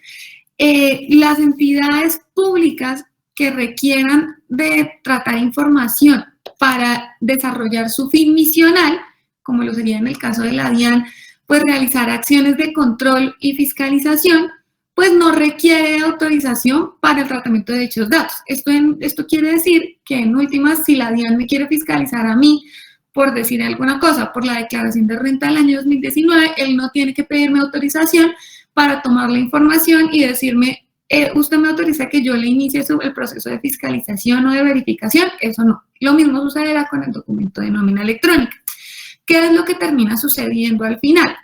las entidades públicas que requieran de tratar información para desarrollar su fin misional, como lo sería en el caso de la DIAN, pues realizar acciones de control y fiscalización, pues no requiere autorización para el tratamiento de dichos datos. Esto quiere decir que en últimas, si la DIAN me quiere fiscalizar a mí, por decir alguna cosa, por la declaración de renta del año 2019, él no tiene que pedirme autorización para tomar la información y decirme, usted me autoriza que yo le inicie el proceso de fiscalización o de verificación. Eso no. Lo mismo sucederá con el documento de nómina electrónica. ¿Qué es lo que termina sucediendo al final?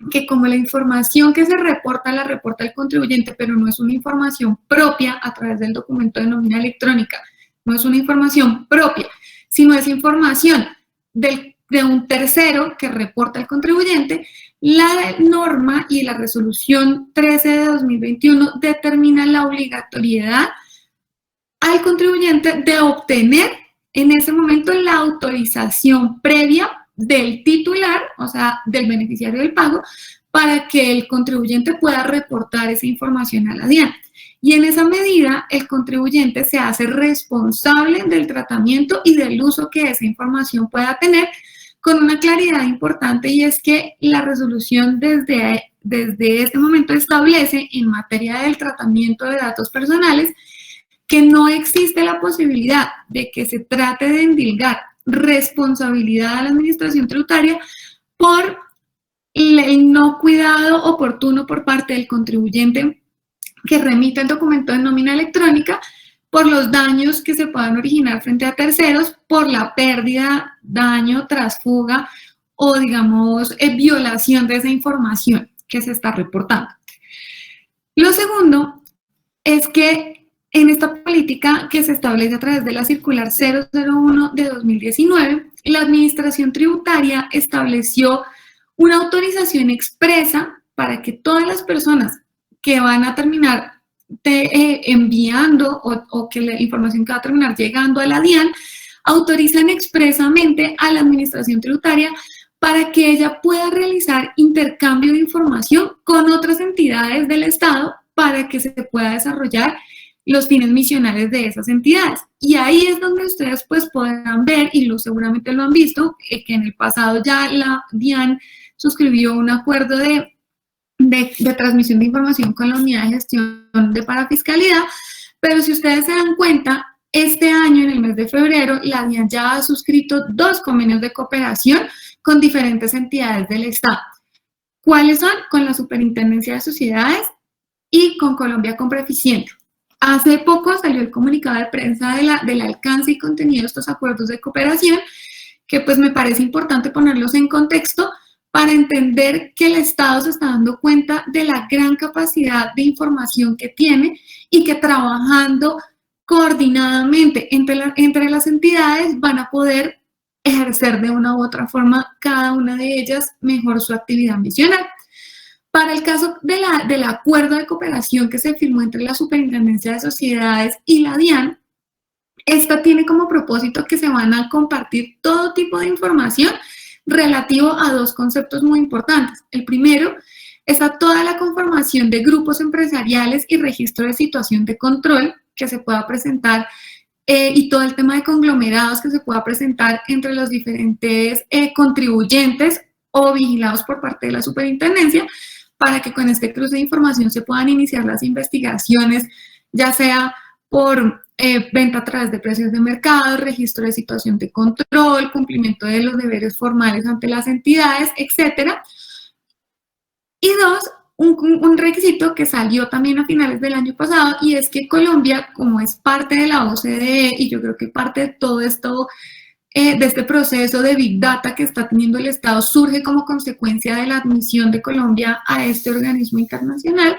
Que como la información que se reporta, la reporta el contribuyente, pero no es una información propia a través del documento de nómina electrónica, no es una información propia, sino es información de un tercero que reporta el contribuyente, la norma y la resolución 13 de 2021 determinan la obligatoriedad al contribuyente de obtener en ese momento la autorización previa del titular, o sea, del beneficiario del pago, para que el contribuyente pueda reportar esa información a la DIAN. Y en esa medida, el contribuyente se hace responsable del tratamiento y del uso que esa información pueda tener, con una claridad importante, y es que la resolución desde este momento establece en materia del tratamiento de datos personales que no existe la posibilidad de que se trate de endilgar responsabilidad a la administración tributaria por el no cuidado oportuno por parte del contribuyente que remite el documento de nómina electrónica, por los daños que se puedan originar frente a terceros, por la pérdida, daño, trasfuga o, digamos, violación de esa información que se está reportando. Lo segundo es que en esta política que se establece a través de la circular 001 de 2019, la Administración Tributaria estableció una autorización expresa para que todas las personas que van a terminar enviando o que la información que va a terminar llegando a la DIAN autorizan expresamente a la Administración Tributaria para que ella pueda realizar intercambio de información con otras entidades del Estado para que se pueda desarrollar los fines misionales de esas entidades. Y ahí es donde ustedes pues podrán ver, y seguramente lo han visto, que en el pasado ya la DIAN suscribió un acuerdo de transmisión de información con la Unidad de Gestión de Parafiscalidad, pero si ustedes se dan cuenta, este año, en el mes de febrero, la DIAN ya ha suscrito 2 convenios de cooperación con diferentes entidades del Estado. ¿Cuáles son? Con la Superintendencia de Sociedades y con Colombia Compra Eficiente. Hace poco salió el comunicado de prensa del alcance y contenido de estos acuerdos de cooperación, que pues me parece importante ponerlos en contexto para entender que el Estado se está dando cuenta de la gran capacidad de información que tiene y que trabajando coordinadamente entre las entidades van a poder ejercer de una u otra forma cada una de ellas mejor su actividad misional. Para el caso del acuerdo de cooperación que se firmó entre la Superintendencia de Sociedades y la DIAN, esta tiene como propósito que se van a compartir todo tipo de información relativo a 2 conceptos muy importantes. El primero está toda la conformación de grupos empresariales y registro de situación de control que se pueda presentar y todo el tema de conglomerados que se pueda presentar entre los diferentes contribuyentes o vigilados por parte de la superintendencia, para que con este cruce de información se puedan iniciar las investigaciones, ya sea por venta a través de precios de mercado, registro de situación de control, cumplimiento de los deberes formales ante las entidades, etc. Y 2, un requisito que salió también a finales del año pasado, y es que Colombia, como es parte de la OCDE, y yo creo que parte de todo esto, de este proceso de Big Data que está teniendo el Estado, surge como consecuencia de la admisión de Colombia a este organismo internacional,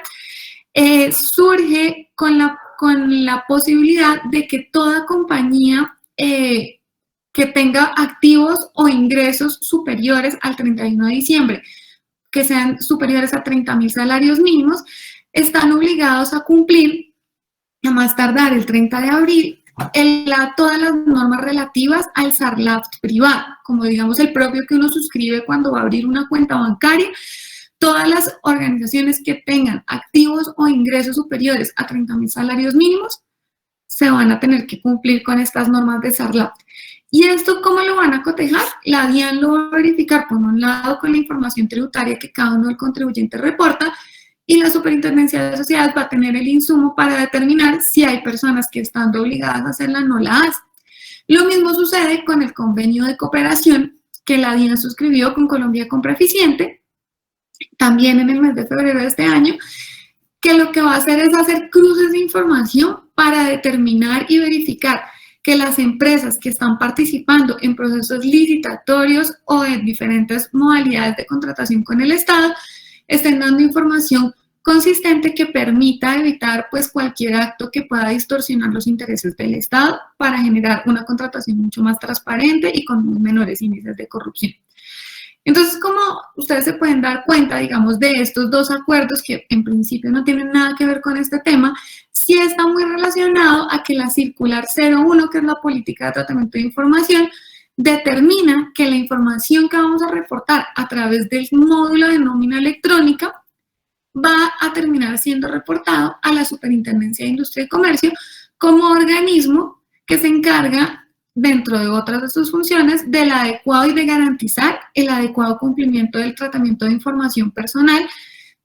surge con la posibilidad de que toda compañía que tenga activos o ingresos superiores al 31 de diciembre, que sean superiores a 30.000 salarios mínimos, están obligados a cumplir, a más tardar el 30 de abril, todas las normas relativas al SARLAF privado, como digamos el propio que uno suscribe cuando va a abrir una cuenta bancaria. Todas las organizaciones que tengan activos o ingresos superiores a 30.000 salarios mínimos se van a tener que cumplir con estas normas de SARLAF. ¿Y esto cómo lo van a cotejar? La DIAN lo va a verificar por un lado con la información tributaria que cada uno del contribuyente reporta, y la Superintendencia de Sociedades va a tener el insumo para determinar si hay personas que estando obligadas a hacerla no la hacen. Lo mismo sucede con el convenio de cooperación que la DIAN suscribió con Colombia Compra Eficiente, también en el mes de febrero de este año, que lo que va a hacer es hacer cruces de información para determinar y verificar que las empresas que están participando en procesos licitatorios o en diferentes modalidades de contratación con el Estado estén dando información consistente que permita evitar pues cualquier acto que pueda distorsionar los intereses del Estado para generar una contratación mucho más transparente y con menores índices de corrupción. Entonces, como ustedes se pueden dar cuenta, digamos, de estos 2 acuerdos que en principio no tienen nada que ver con este tema, sí está muy relacionado a que la circular 01, que es la política de tratamiento de información, determina que la información que vamos a reportar a través del módulo de nómina electrónica va a terminar siendo reportado a la Superintendencia de Industria y Comercio como organismo que se encarga, dentro de otras de sus funciones, del adecuado y de garantizar el adecuado cumplimiento del tratamiento de información personal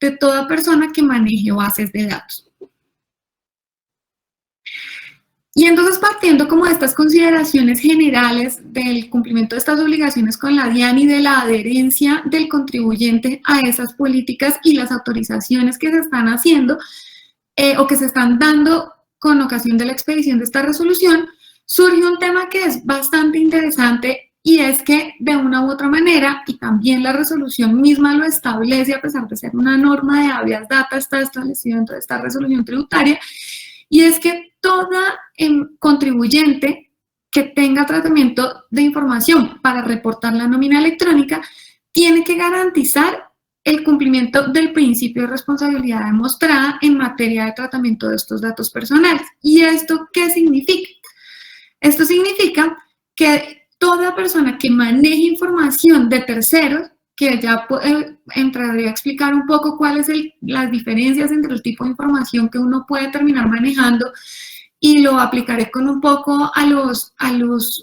de toda persona que maneje bases de datos. Y entonces, partiendo como de estas consideraciones generales del cumplimiento de estas obligaciones con la DIAN y de la adherencia del contribuyente a esas políticas y las autorizaciones que se están haciendo o que se están dando con ocasión de la expedición de esta resolución, surge un tema que es bastante interesante, y es que de una u otra manera, y también la resolución misma lo establece, a pesar de ser una norma de habeas data, está establecido dentro de esta resolución tributaria, y es que toda contribuyente que tenga tratamiento de información para reportar la nómina electrónica tiene que garantizar el cumplimiento del principio de responsabilidad demostrada en materia de tratamiento de estos datos personales. ¿Y esto qué significa? Esto significa que toda persona que maneje información de terceros, que ya entraría a explicar un poco cuáles son las diferencias entre el tipo de información que uno puede terminar manejando, y lo aplicaré con un poco a los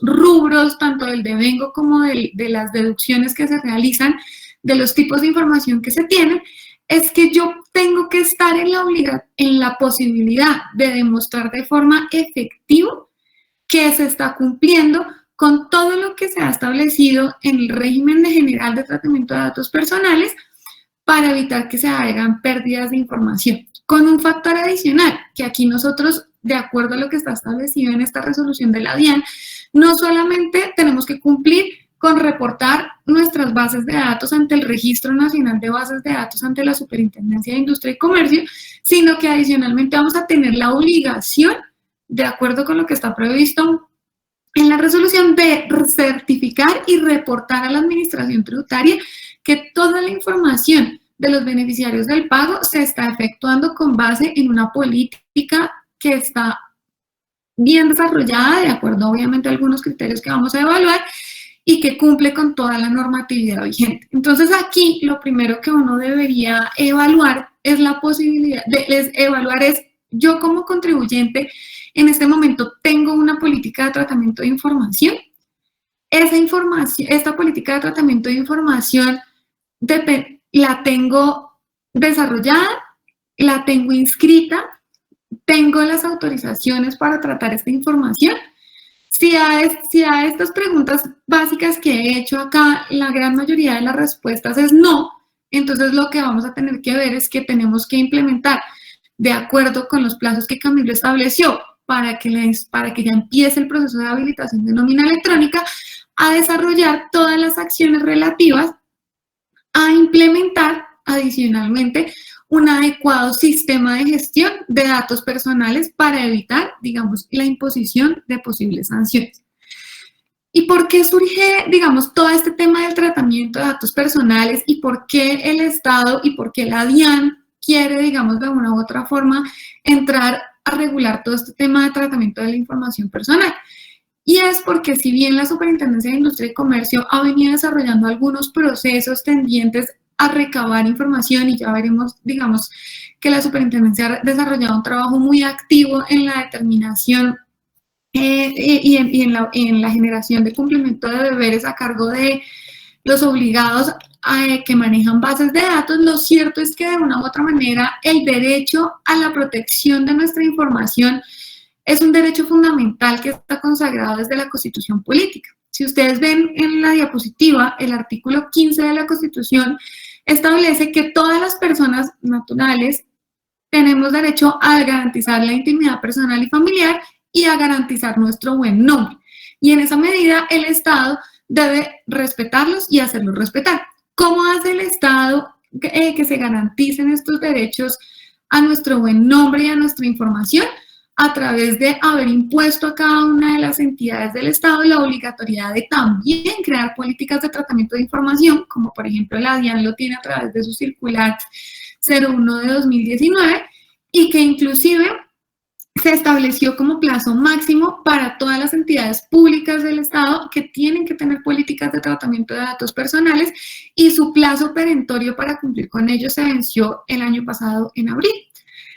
rubros, tanto del devengo como de las deducciones que se realizan, de los tipos de información que se tienen, es que yo tengo que estar en la posibilidad de demostrar de forma efectiva que se está cumpliendo con todo lo que se ha establecido en el régimen general de tratamiento de datos personales para evitar que se hagan pérdidas de información. Con un factor adicional, que aquí nosotros, de acuerdo a lo que está establecido en esta resolución de la DIAN, no solamente tenemos que cumplir con reportar nuestras bases de datos ante el Registro Nacional de Bases de Datos ante la Superintendencia de Industria y Comercio, sino que adicionalmente vamos a tener la obligación, de acuerdo con lo que está previsto en la resolución, de certificar y reportar a la Administración Tributaria que toda la información de los beneficiarios del pago se está efectuando con base en una política que está bien desarrollada, de acuerdo obviamente a algunos criterios que vamos a evaluar, y que cumple con toda la normatividad vigente. Entonces aquí lo primero que uno debería evaluar es la posibilidad yo como contribuyente en este momento tengo una política de tratamiento de información. Esta política de tratamiento de información la tengo desarrollada, la tengo inscrita, tengo las autorizaciones para tratar esta información. Si a estas preguntas básicas que he hecho acá, la gran mayoría de las respuestas es no, entonces lo que vamos a tener que ver es que tenemos que implementar, de acuerdo con los plazos que Camilo estableció, para que ya empiece el proceso de habilitación de nómina electrónica, a desarrollar todas las acciones relativas a implementar adicionalmente un adecuado sistema de gestión de datos personales para evitar, digamos, la imposición de posibles sanciones. ¿Y por qué surge, digamos, todo este tema del tratamiento de datos personales y por qué el Estado y por qué la DIAN quiere, digamos, de una u otra forma entrar a regular todo este tema de tratamiento de la información personal? Y es porque si bien la Superintendencia de Industria y Comercio ha venido desarrollando algunos procesos tendientes a recabar información, y ya veremos, digamos, que la Superintendencia ha desarrollado un trabajo muy activo en la determinación y en la generación de cumplimiento de deberes a cargo de los obligados que manejan bases de datos, lo cierto es que de una u otra manera el derecho a la protección de nuestra información es un derecho fundamental que está consagrado desde la Constitución Política. Si ustedes ven en la diapositiva, el artículo 15 de la Constitución establece que todas las personas naturales tenemos derecho a garantizar la intimidad personal y familiar y a garantizar nuestro buen nombre. Y en esa medida el Estado debe respetarlos y hacerlos respetar. ¿Cómo hace el Estado que se garanticen estos derechos a nuestro buen nombre y a nuestra información? A través de haber impuesto a cada una de las entidades del Estado la obligatoriedad de también crear políticas de tratamiento de información, como por ejemplo la DIAN lo tiene a través de su circular 01 de 2019, y que inclusive se estableció como plazo máximo para todas las entidades públicas del Estado que tienen que tener políticas de tratamiento de datos personales, y su plazo perentorio para cumplir con ello se venció el año pasado en abril.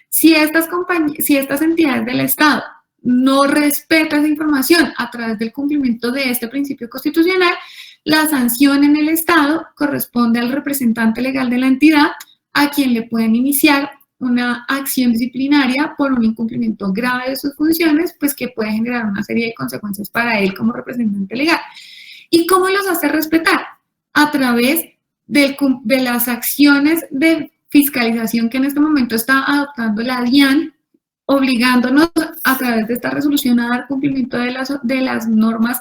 Si estas entidades del Estado no respetan esa información a través del cumplimiento de este principio constitucional, la sanción en el Estado corresponde al representante legal de la entidad, a quien le pueden iniciar una acción disciplinaria por un incumplimiento grave de sus funciones, pues que puede generar una serie de consecuencias para él como representante legal. ¿Y cómo los hace respetar? A través de las acciones de fiscalización que en este momento está adoptando la DIAN, obligándonos a través de esta resolución a dar cumplimiento de las normas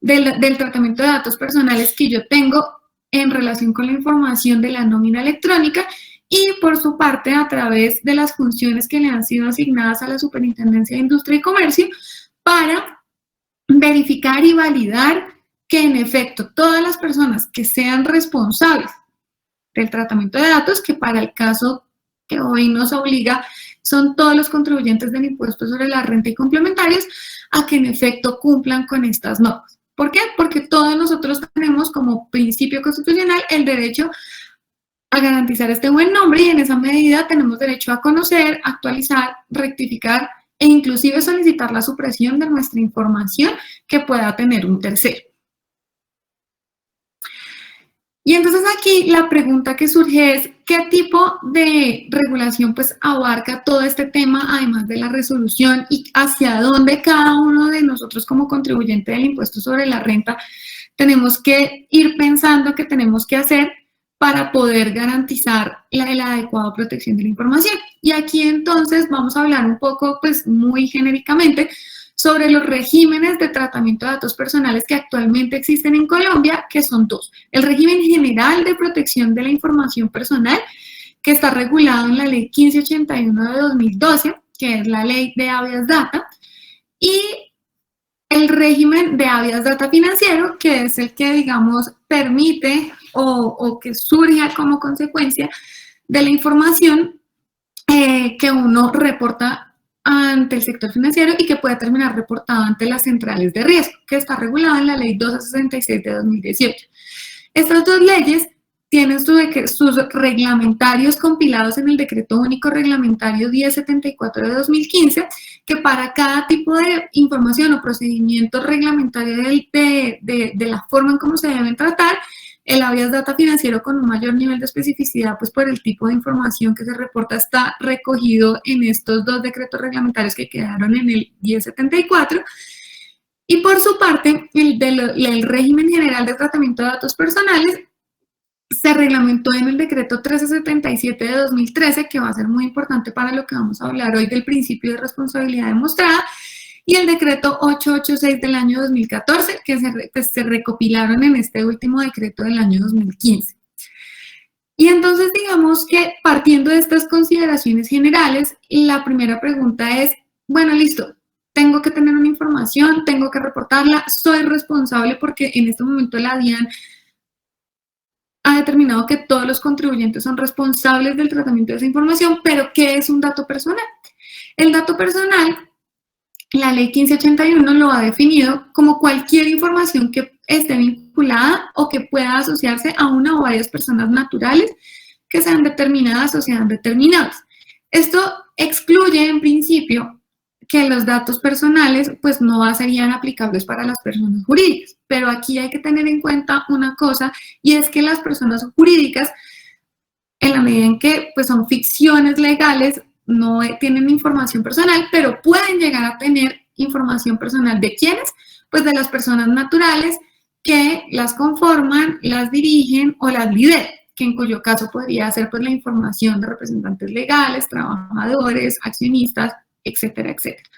del tratamiento de datos personales que yo tengo en relación con la información de la nómina electrónica, y por su parte a través de las funciones que le han sido asignadas a la Superintendencia de Industria y Comercio para verificar y validar que en efecto todas las personas que sean responsables del tratamiento de datos, que para el caso que hoy nos obliga son todos los contribuyentes del impuesto sobre la renta y complementarios, a que en efecto cumplan con estas normas. ¿Por qué? Porque todos nosotros tenemos como principio constitucional el derecho a garantizar este buen nombre, y en esa medida tenemos derecho a conocer, actualizar, rectificar e inclusive solicitar la supresión de nuestra información que pueda tener un tercero. Y entonces aquí la pregunta que surge es, ¿qué tipo de regulación pues abarca todo este tema, además de la resolución, y hacia dónde cada uno de nosotros como contribuyente del impuesto sobre la renta tenemos que ir pensando que tenemos que hacer para poder garantizar la adecuada protección de la información? Y aquí entonces vamos a hablar un poco, pues muy genéricamente, sobre los regímenes de tratamiento de datos personales que actualmente existen en Colombia, que son dos. El régimen general de protección de la información personal, que está regulado en la Ley 1581 de 2012, que es la ley de habeas data, y el régimen de habeas data financiero, que es el que, digamos, permite o que surge como consecuencia de la información que uno reporta ante el sector financiero y que puede terminar reportado ante las centrales de riesgo, que está regulado en la Ley 1266 de 2018. Estas dos leyes tienen sus reglamentarios compilados en el Decreto Único Reglamentario 1074 de 2015, que para cada tipo de información o procedimiento reglamentario de la forma en cómo se deben tratar, el habeas data financiero con un mayor nivel de especificidad, pues por el tipo de información que se reporta, está recogido en estos dos decretos reglamentarios que quedaron en el 1074. Y por su parte, el régimen general de tratamiento de datos personales se reglamentó en el decreto 1377 de 2013, que va a ser muy importante para lo que vamos a hablar hoy del principio de responsabilidad demostrada, y el decreto 886 del año 2014, que se recopilaron en este último decreto del año 2015. Y entonces, digamos que partiendo de estas consideraciones generales, la primera pregunta es, bueno, listo, tengo que tener una información, tengo que reportarla, soy responsable porque en este momento la DIAN ha determinado que todos los contribuyentes son responsables del tratamiento de esa información, pero ¿qué es un dato personal? El dato personal, la Ley 1581 lo ha definido como cualquier información que esté vinculada o que pueda asociarse a una o varias personas naturales que sean determinadas o sean determinadas. Esto excluye en principio que los datos personales pues no serían aplicables para las personas jurídicas, pero aquí hay que tener en cuenta una cosa, y es que las personas jurídicas, en la medida en que pues son ficciones legales, no tienen información personal, pero pueden llegar a tener información personal ¿de quiénes? Pues de las personas naturales que las conforman, las dirigen o las lideran, que en cuyo caso podría ser pues la información de representantes legales, trabajadores, accionistas, etcétera, etcétera.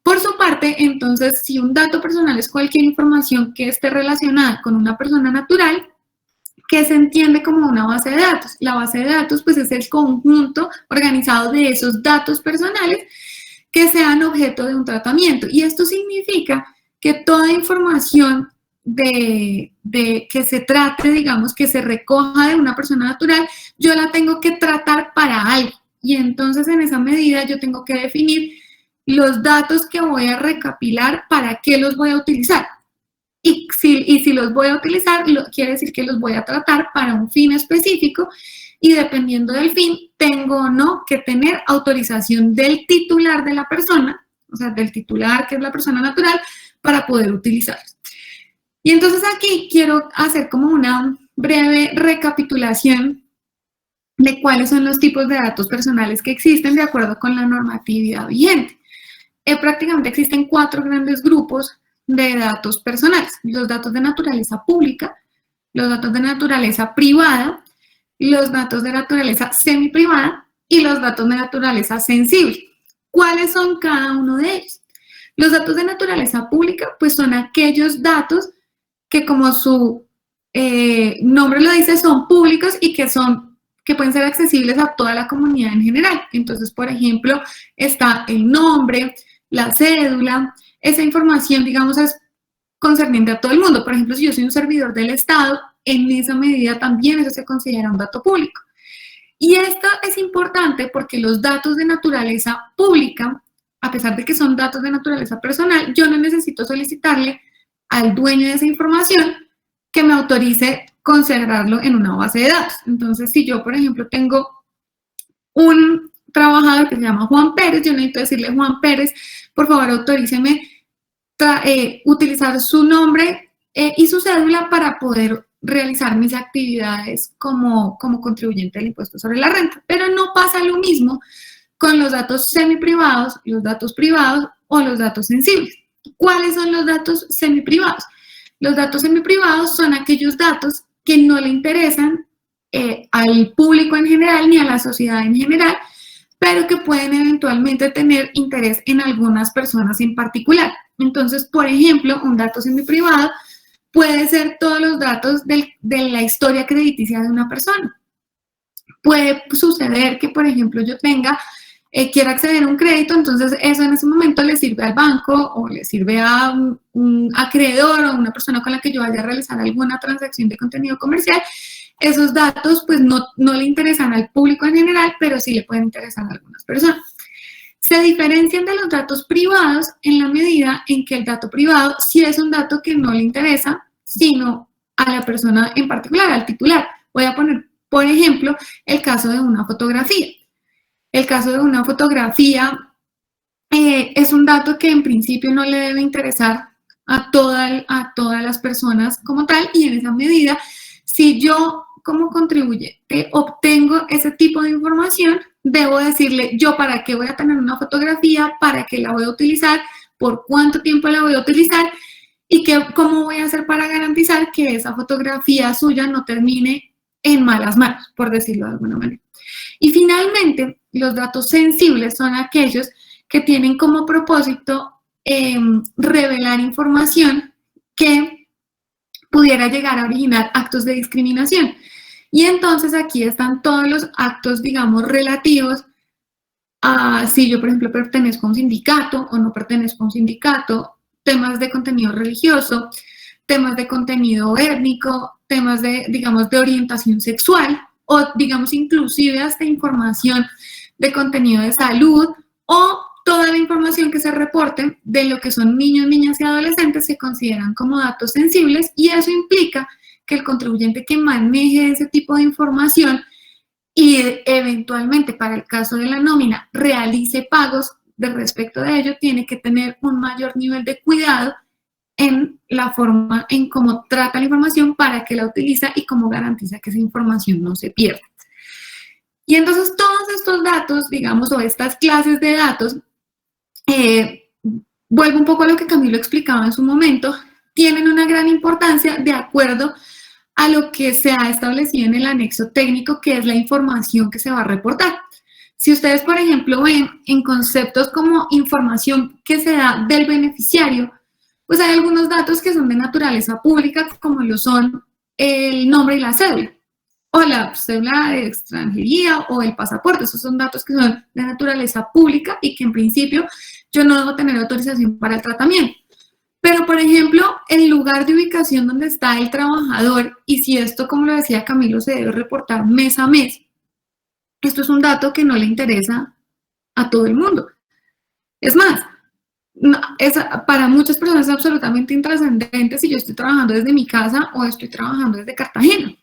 Por su parte, entonces, si un dato personal es cualquier información que esté relacionada con una persona natural, que se entiende como una base de datos. La base de datos pues es el conjunto organizado de esos datos personales que sean objeto de un tratamiento, y esto significa que toda información que se trate, digamos, que se recoja de una persona natural, yo la tengo que tratar para algo, y entonces en esa medida yo tengo que definir los datos que voy a recopilar, para qué los voy a utilizar. Y si los voy a utilizar, quiere decir que los voy a tratar para un fin específico, y dependiendo del fin, tengo o no que tener autorización del titular de la persona, o sea, del titular, que es la persona natural, para poder utilizarlos. Y entonces aquí quiero hacer como una breve recapitulación de cuáles son los tipos de datos personales que existen de acuerdo con la normatividad vigente. Prácticamente existen 4 grandes grupos de datos personales: los datos de naturaleza pública, los datos de naturaleza privada, los datos de naturaleza semiprivada y los datos de naturaleza sensible. ¿Cuáles son cada uno de ellos? Los datos de naturaleza pública, pues son aquellos datos que, como su nombre lo dice, son públicos y que pueden ser accesibles a toda la comunidad en general. Entonces, por ejemplo, está el nombre, la cédula, esa información, digamos, es concerniente a todo el mundo. Por ejemplo, si yo soy un servidor del Estado, en esa medida también eso se considera un dato público. Y esto es importante porque los datos de naturaleza pública, a pesar de que son datos de naturaleza personal, yo no necesito solicitarle al dueño de esa información que me autorice conservarlo en una base de datos. Entonces, si yo, por ejemplo, tengo un trabajador que se llama Juan Pérez, yo necesito decirle: Juan Pérez, por favor, autoríceme utilizar su nombre y su cédula para poder realizar mis actividades como contribuyente del impuesto sobre la renta. Pero no pasa lo mismo con los datos semiprivados, los datos privados o los datos sensibles. ¿Cuáles son los datos semiprivados? Los datos semiprivados son aquellos datos que no le interesan al público en general ni a la sociedad en general, pero que pueden eventualmente tener interés en algunas personas en particular. Entonces, por ejemplo, un dato semiprivado puede ser todos los datos de la historia crediticia de una persona. Puede suceder que, por ejemplo, yo quiera acceder a un crédito, entonces eso en ese momento le sirve al banco o le sirve a un acreedor o una persona con la que yo vaya a realizar alguna transacción de contenido comercial. Esos datos pues no le interesan al público en general, pero sí le pueden interesar a algunas personas. Se diferencian de los datos privados en la medida en que el dato privado sí es un dato que no le interesa, sino a la persona en particular, al titular. Voy a poner, por ejemplo, el caso de una fotografía. El caso de una fotografía es un dato que en principio no le debe interesar a todas las personas como tal, y en esa medida, si yo como contribuyente obtengo ese tipo de información, debo decirle yo para qué voy a tener una fotografía, para qué la voy a utilizar, por cuánto tiempo la voy a utilizar y cómo voy a hacer para garantizar que esa fotografía suya no termine en malas manos, por decirlo de alguna manera. Y finalmente, los datos sensibles son aquellos que tienen como propósito revelar información que pudiera llegar a originar actos de discriminación. Y entonces aquí están todos los actos, digamos, relativos a si yo, por ejemplo, pertenezco a un sindicato o no pertenezco a un sindicato, temas de contenido religioso, temas de contenido étnico, temas de, digamos, de orientación sexual o, digamos, inclusive hasta información de contenido de salud o toda la información que se reporte de lo que son niños, niñas y adolescentes se consideran como datos sensibles, y eso implica que el contribuyente que maneje ese tipo de información y eventualmente para el caso de la nómina realice pagos de respecto de ello, tiene que tener un mayor nivel de cuidado en la forma en cómo trata la información, para qué la utiliza y cómo garantiza que esa información no se pierda. Y entonces todos estos datos, digamos, o estas clases de datos, vuelvo un poco a lo que Camilo explicaba en su momento, tienen una gran importancia de acuerdo a lo que se ha establecido en el anexo técnico, que es la información que se va a reportar. Si ustedes, por ejemplo, ven en conceptos como información que se da del beneficiario, pues hay algunos datos que son de naturaleza pública, como lo son el nombre y la cédula, o la cédula de extranjería o el pasaporte. Esos son datos que son de naturaleza pública y que en principio yo no debo tener autorización para el tratamiento. Pero, por ejemplo, el lugar de ubicación donde está el trabajador, y si esto, como lo decía Camilo, se debe reportar mes a mes, esto es un dato que no le interesa a todo el mundo. Es más, para muchas personas es absolutamente intrascendente si yo estoy trabajando desde mi casa o estoy trabajando desde Cartagena.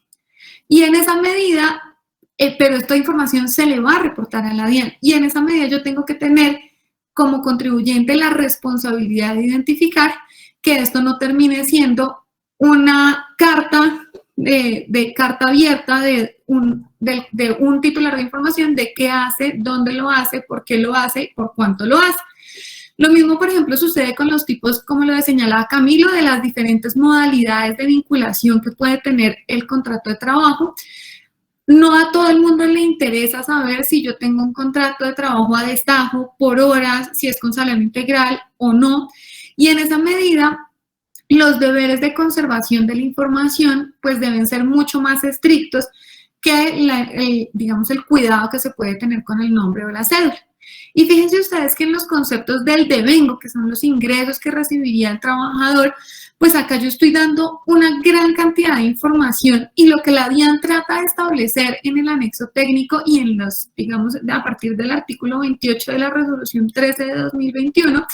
Y en esa medida, pero esta información se le va a reportar a la DIAN, y en esa medida yo tengo que tener como contribuyente la responsabilidad de identificar que esto no termine siendo una carta de carta abierta de un titular de información de qué hace, dónde lo hace, por qué lo hace, por cuánto lo hace. Lo mismo, por ejemplo, sucede con los tipos, como lo señalaba Camilo, de las diferentes modalidades de vinculación que puede tener el contrato de trabajo. No a todo el mundo le interesa saber si yo tengo un contrato de trabajo a destajo, por horas, si es con salario integral o no. Y en esa medida, los deberes de conservación de la información pues deben ser mucho más estrictos que digamos, el cuidado que se puede tener con el nombre o la cédula. Y fíjense ustedes que en los conceptos del devengo, que son los ingresos que recibiría el trabajador, pues acá yo estoy dando una gran cantidad de información y lo que la DIAN trata de establecer en el anexo técnico y en los, digamos, a partir del artículo 28 de la resolución 13 de 2021,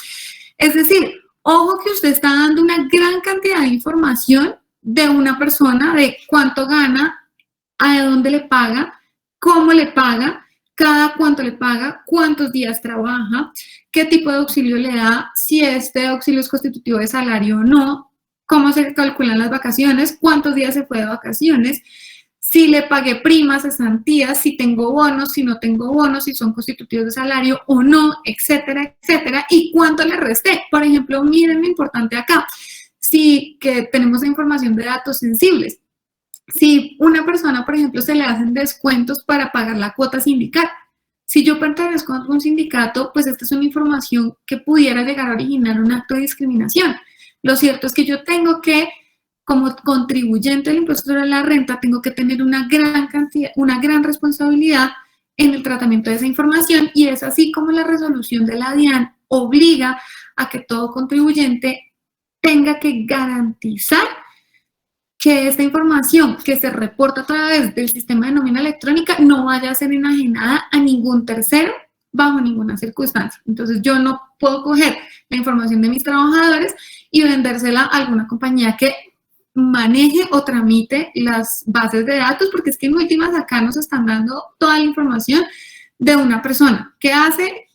es decir, ojo que usted está dando una gran cantidad de información de una persona, de cuánto gana, a dónde le paga, cómo le paga, cada cuánto le paga, cuántos días trabaja, qué tipo de auxilio le da, si este auxilio es constitutivo de salario o no, cómo se calculan las vacaciones, cuántos días se fue de vacaciones, si le pagué primas, cesantías, si tengo bonos, si no tengo bonos, si son constitutivos de salario o no, etcétera, etcétera, y cuánto le resté. Por ejemplo, miren lo importante acá, si que tenemos información de datos sensibles. Si una persona, por ejemplo, se le hacen descuentos para pagar la cuota sindical, si yo pertenezco a un sindicato, pues esta es una información que pudiera llegar a originar un acto de discriminación. Lo cierto es que yo tengo que, como contribuyente del impuesto sobre la renta, tengo que tener una gran responsabilidad en el tratamiento de esa información y es así como la resolución de la DIAN obliga a que todo contribuyente tenga que garantizar que esta información que se reporta a través del sistema de nómina electrónica no vaya a ser enajenada a ningún tercero bajo ninguna circunstancia. Entonces, yo no puedo coger la información de mis trabajadores y vendérsela a alguna compañía que maneje o tramite las bases de datos, porque es que en últimas acá nos están dando toda la información de una persona, qué hace,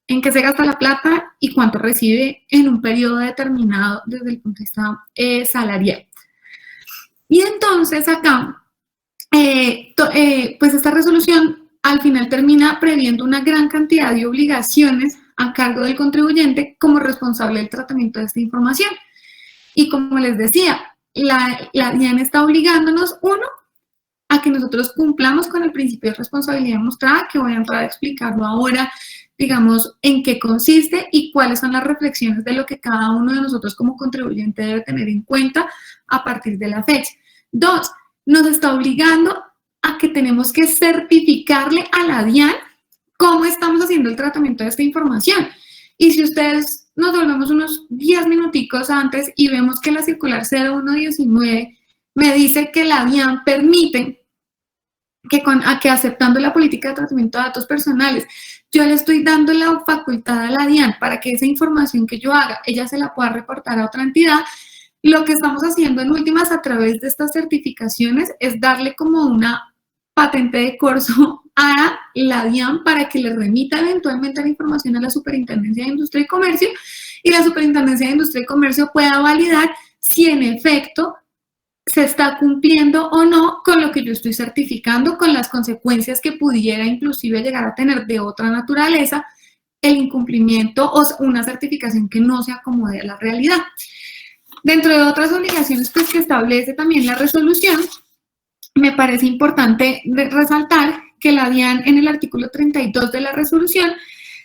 en qué se gasta la plata y cuánto recibe en un periodo determinado desde el punto de vista salarial. Y entonces acá, pues esta resolución al final termina previendo una gran cantidad de obligaciones a cargo del contribuyente como responsable del tratamiento de esta información. Y como les decía, la DIAN está obligándonos, uno, a que nosotros cumplamos con el principio de responsabilidad demostrada, que voy a entrar a explicarlo ahora, digamos, en qué consiste y cuáles son las reflexiones de lo que cada uno de nosotros como contribuyente debe tener en cuenta a partir de la fecha. Dos, nos está obligando a que tenemos que certificarle a la DIAN cómo estamos haciendo el tratamiento de esta información. Y si ustedes nos volvemos unos 10 minuticos antes y vemos que la circular 0119 me dice que la DIAN permite que aceptando la política de tratamiento de datos personales, yo le estoy dando la facultad a la DIAN para que esa información que yo haga, ella se la pueda reportar a otra entidad. Lo que estamos haciendo en últimas a través de estas certificaciones es darle como una patente de corso a la DIAN para que le remita eventualmente la información a la Superintendencia de Industria y Comercio y la Superintendencia de Industria y Comercio pueda validar si en efecto se está cumpliendo o no con lo que yo estoy certificando, con las consecuencias que pudiera inclusive llegar a tener de otra naturaleza el incumplimiento o una certificación que no se acomode a la realidad. Dentro de otras obligaciones pues, que establece también la resolución, me parece importante resaltar que la DIAN en el artículo 32 de la resolución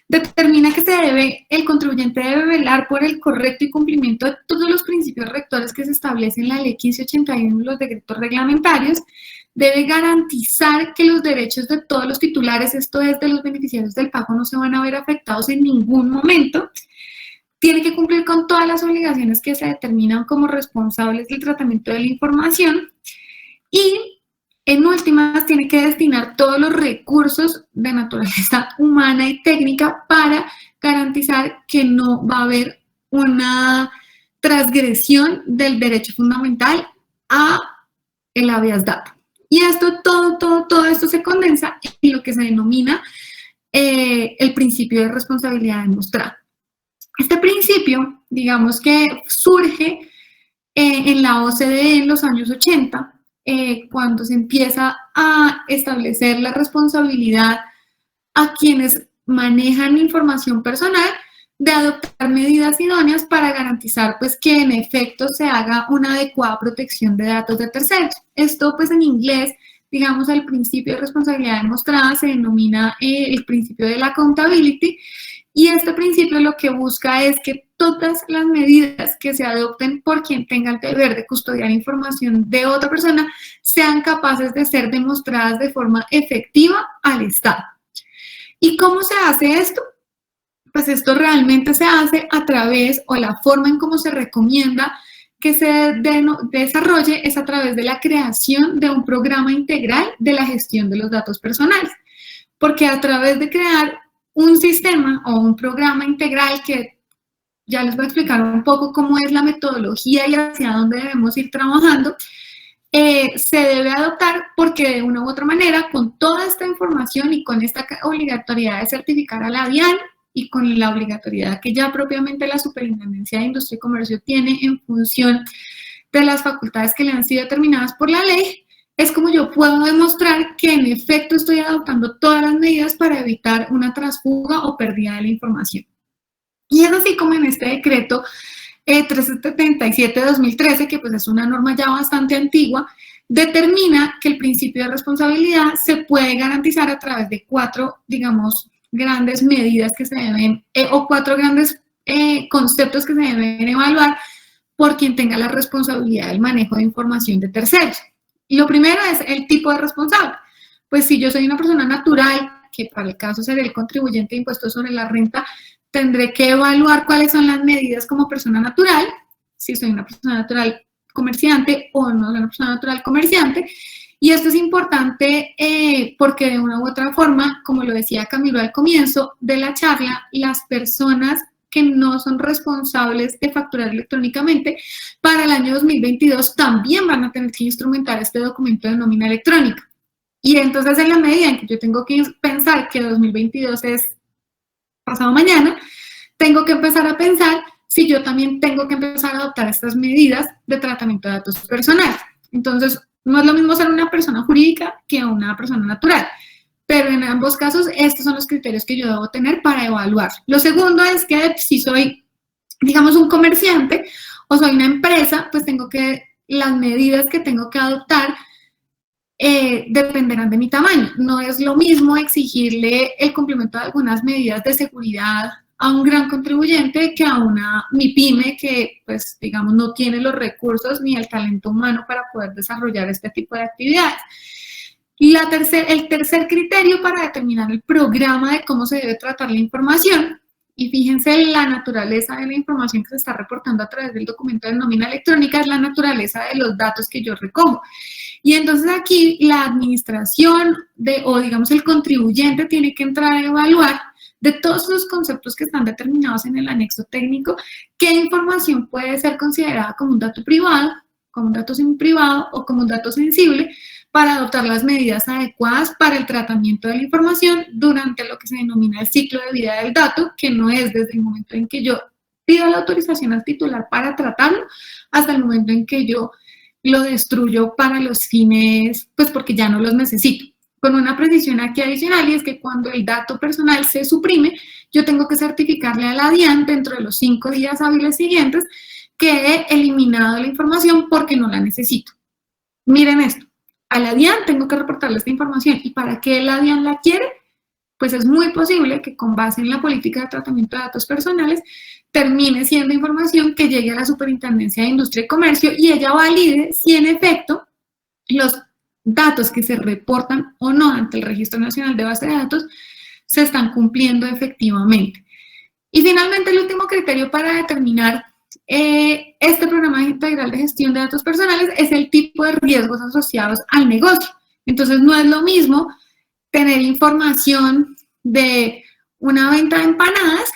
determina que el contribuyente debe velar por el correcto y cumplimiento de todos los principios rectores que se establecen en la Ley 1581 y los decretos reglamentarios, debe garantizar que los derechos de todos los titulares, esto es, de los beneficiarios del pago, no se van a ver afectados en ningún momento, tiene que cumplir con todas las obligaciones que se determinan como responsables del tratamiento de la información y, en últimas, tiene que destinar todos los recursos de naturaleza humana y técnica para garantizar que no va a haber una transgresión del derecho fundamental a el habeas data. Y esto, todo esto se condensa en lo que se denomina el principio de responsabilidad demostrada. Este principio, digamos que surge en la OCDE en los años 80, cuando se empieza a establecer la responsabilidad a quienes manejan información personal de adoptar medidas idóneas para garantizar pues que en efecto se haga una adecuada protección de datos de terceros. Esto pues en inglés, digamos, el principio de responsabilidad demostrada se denomina el principio de la accountability, y este principio lo que busca es que todas las medidas que se adopten por quien tenga el deber de custodiar información de otra persona sean capaces de ser demostradas de forma efectiva al Estado. ¿Y cómo se hace esto? Pues esto realmente se hace a través, o la forma en cómo se recomienda que se desarrolle es a través de la creación de un programa integral de la gestión de los datos personales. Porque a través de crear un sistema o un programa integral, que ya les voy a explicar un poco cómo es la metodología y hacia dónde debemos ir trabajando, se debe adoptar porque de una u otra manera, con toda esta información y con esta obligatoriedad de certificar a la DIAN y con la obligatoriedad que ya propiamente la Superintendencia de Industria y Comercio tiene en función de las facultades que le han sido determinadas por la ley, es como yo puedo demostrar que en efecto estoy adoptando todas las medidas para evitar una transfuga o pérdida de la información. Y es así como en este decreto 377-2013, que pues es una norma ya bastante antigua, determina que el principio de responsabilidad se puede garantizar a través de 4, digamos, grandes medidas que se deben, o 4 grandes conceptos que se deben evaluar por quien tenga la responsabilidad del manejo de información de terceros. Y lo primero es el tipo de responsable. Pues si yo soy una persona natural, que para el caso sería el contribuyente de impuestos sobre la renta, tendré que evaluar cuáles son las medidas como persona natural, si soy una persona natural comerciante o no soy una persona natural comerciante. Y esto es importante porque de una u otra forma, como lo decía Camilo al comienzo de la charla, las personas que no son responsables de facturar electrónicamente, para el año 2022 también van a tener que instrumentar este documento de nómina electrónica. Y entonces en la medida en que yo tengo que pensar que 2022 es pasado mañana, tengo que empezar a pensar si yo también tengo que empezar a adoptar estas medidas de tratamiento de datos personales. Entonces, no es lo mismo ser una persona jurídica que una persona natural, pero en ambos casos estos son los criterios que yo debo tener para evaluar. Lo segundo es que si soy, digamos, un comerciante o soy una empresa, pues las medidas que tengo que adoptar dependerán de mi tamaño. No es lo mismo exigirle el cumplimiento de algunas medidas de seguridad a un gran contribuyente que a una MIPYME que, pues, digamos, no tiene los recursos ni el talento humano para poder desarrollar este tipo de actividades. El tercer criterio para determinar el programa de cómo se debe tratar la información, y fíjense la naturaleza de la información que se está reportando a través del documento de nómina electrónica, es la naturaleza de los datos que yo recojo. Y entonces aquí la administración o digamos el contribuyente tiene que entrar a evaluar de todos los conceptos que están determinados en el anexo técnico, qué información puede ser considerada como un dato privado, como un dato semiprivado o como un dato sensible, para adoptar las medidas adecuadas para el tratamiento de la información durante lo que se denomina el ciclo de vida del dato, que no es desde el momento en que yo pido la autorización al titular para tratarlo hasta el momento en que yo lo destruyo para los fines, pues porque ya no los necesito. Con una precisión aquí adicional, y es que cuando el dato personal se suprime, yo tengo que certificarle a la DIAN dentro de los 5 días hábiles siguientes que he eliminado la información porque no la necesito. Miren esto, a la DIAN tengo que reportarle esta información, ¿y para qué la DIAN la quiere? Pues es muy posible que con base en la política de tratamiento de datos personales termine siendo información que llegue a la Superintendencia de Industria y Comercio y ella valide si en efecto los datos que se reportan o no ante el Registro Nacional de Base de Datos se están cumpliendo efectivamente. Y finalmente el último criterio para determinar este programa integral de gestión de datos personales es el tipo de riesgos asociados al negocio. Entonces no es lo mismo tener información de una venta de empanadas